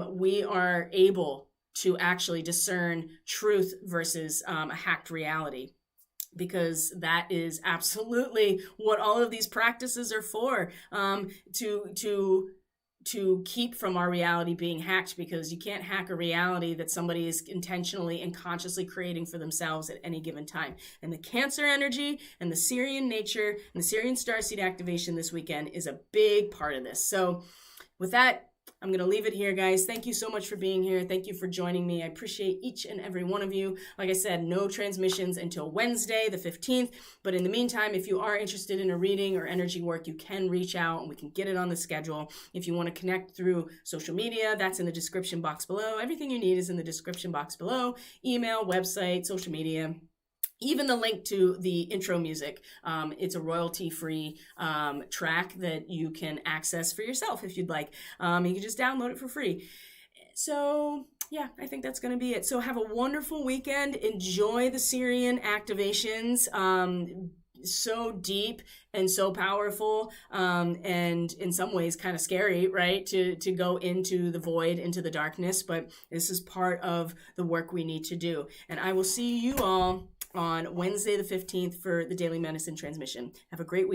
we are able to actually discern truth versus a hacked reality. Because that is absolutely what all of these practices are for, to keep from our reality being hacked, because you can't hack a reality that somebody is intentionally and consciously creating for themselves at any given time. And the Cancer energy and the SIRIAN nature and the SIRIAN starseed activation this weekend is a big part of this. So with that, I'm going to leave it here, guys. Thank you so much for being here. Thank you for joining me. I appreciate each and every one of you. Like I said, no transmissions until Wednesday, the 15th. But in the meantime, if you are interested in a reading or energy work, you can reach out and we can get it on the schedule. If you want to connect through social media, that's in the description box below. Everything you need is in the description box below. Email, website, social media. Even the link to the intro music. It's a royalty-free track that you can access for yourself if you'd like. You can just download it for free. So yeah, I think that's going to be it. So have a wonderful weekend. Enjoy the SIRIAN activations. So deep and so powerful, and in some ways kind of scary, right? To go into the void, into the darkness. But this is part of the work we need to do. And I will see you all on Wednesday the 15th for the Daily Medicine transmission. Have a great week.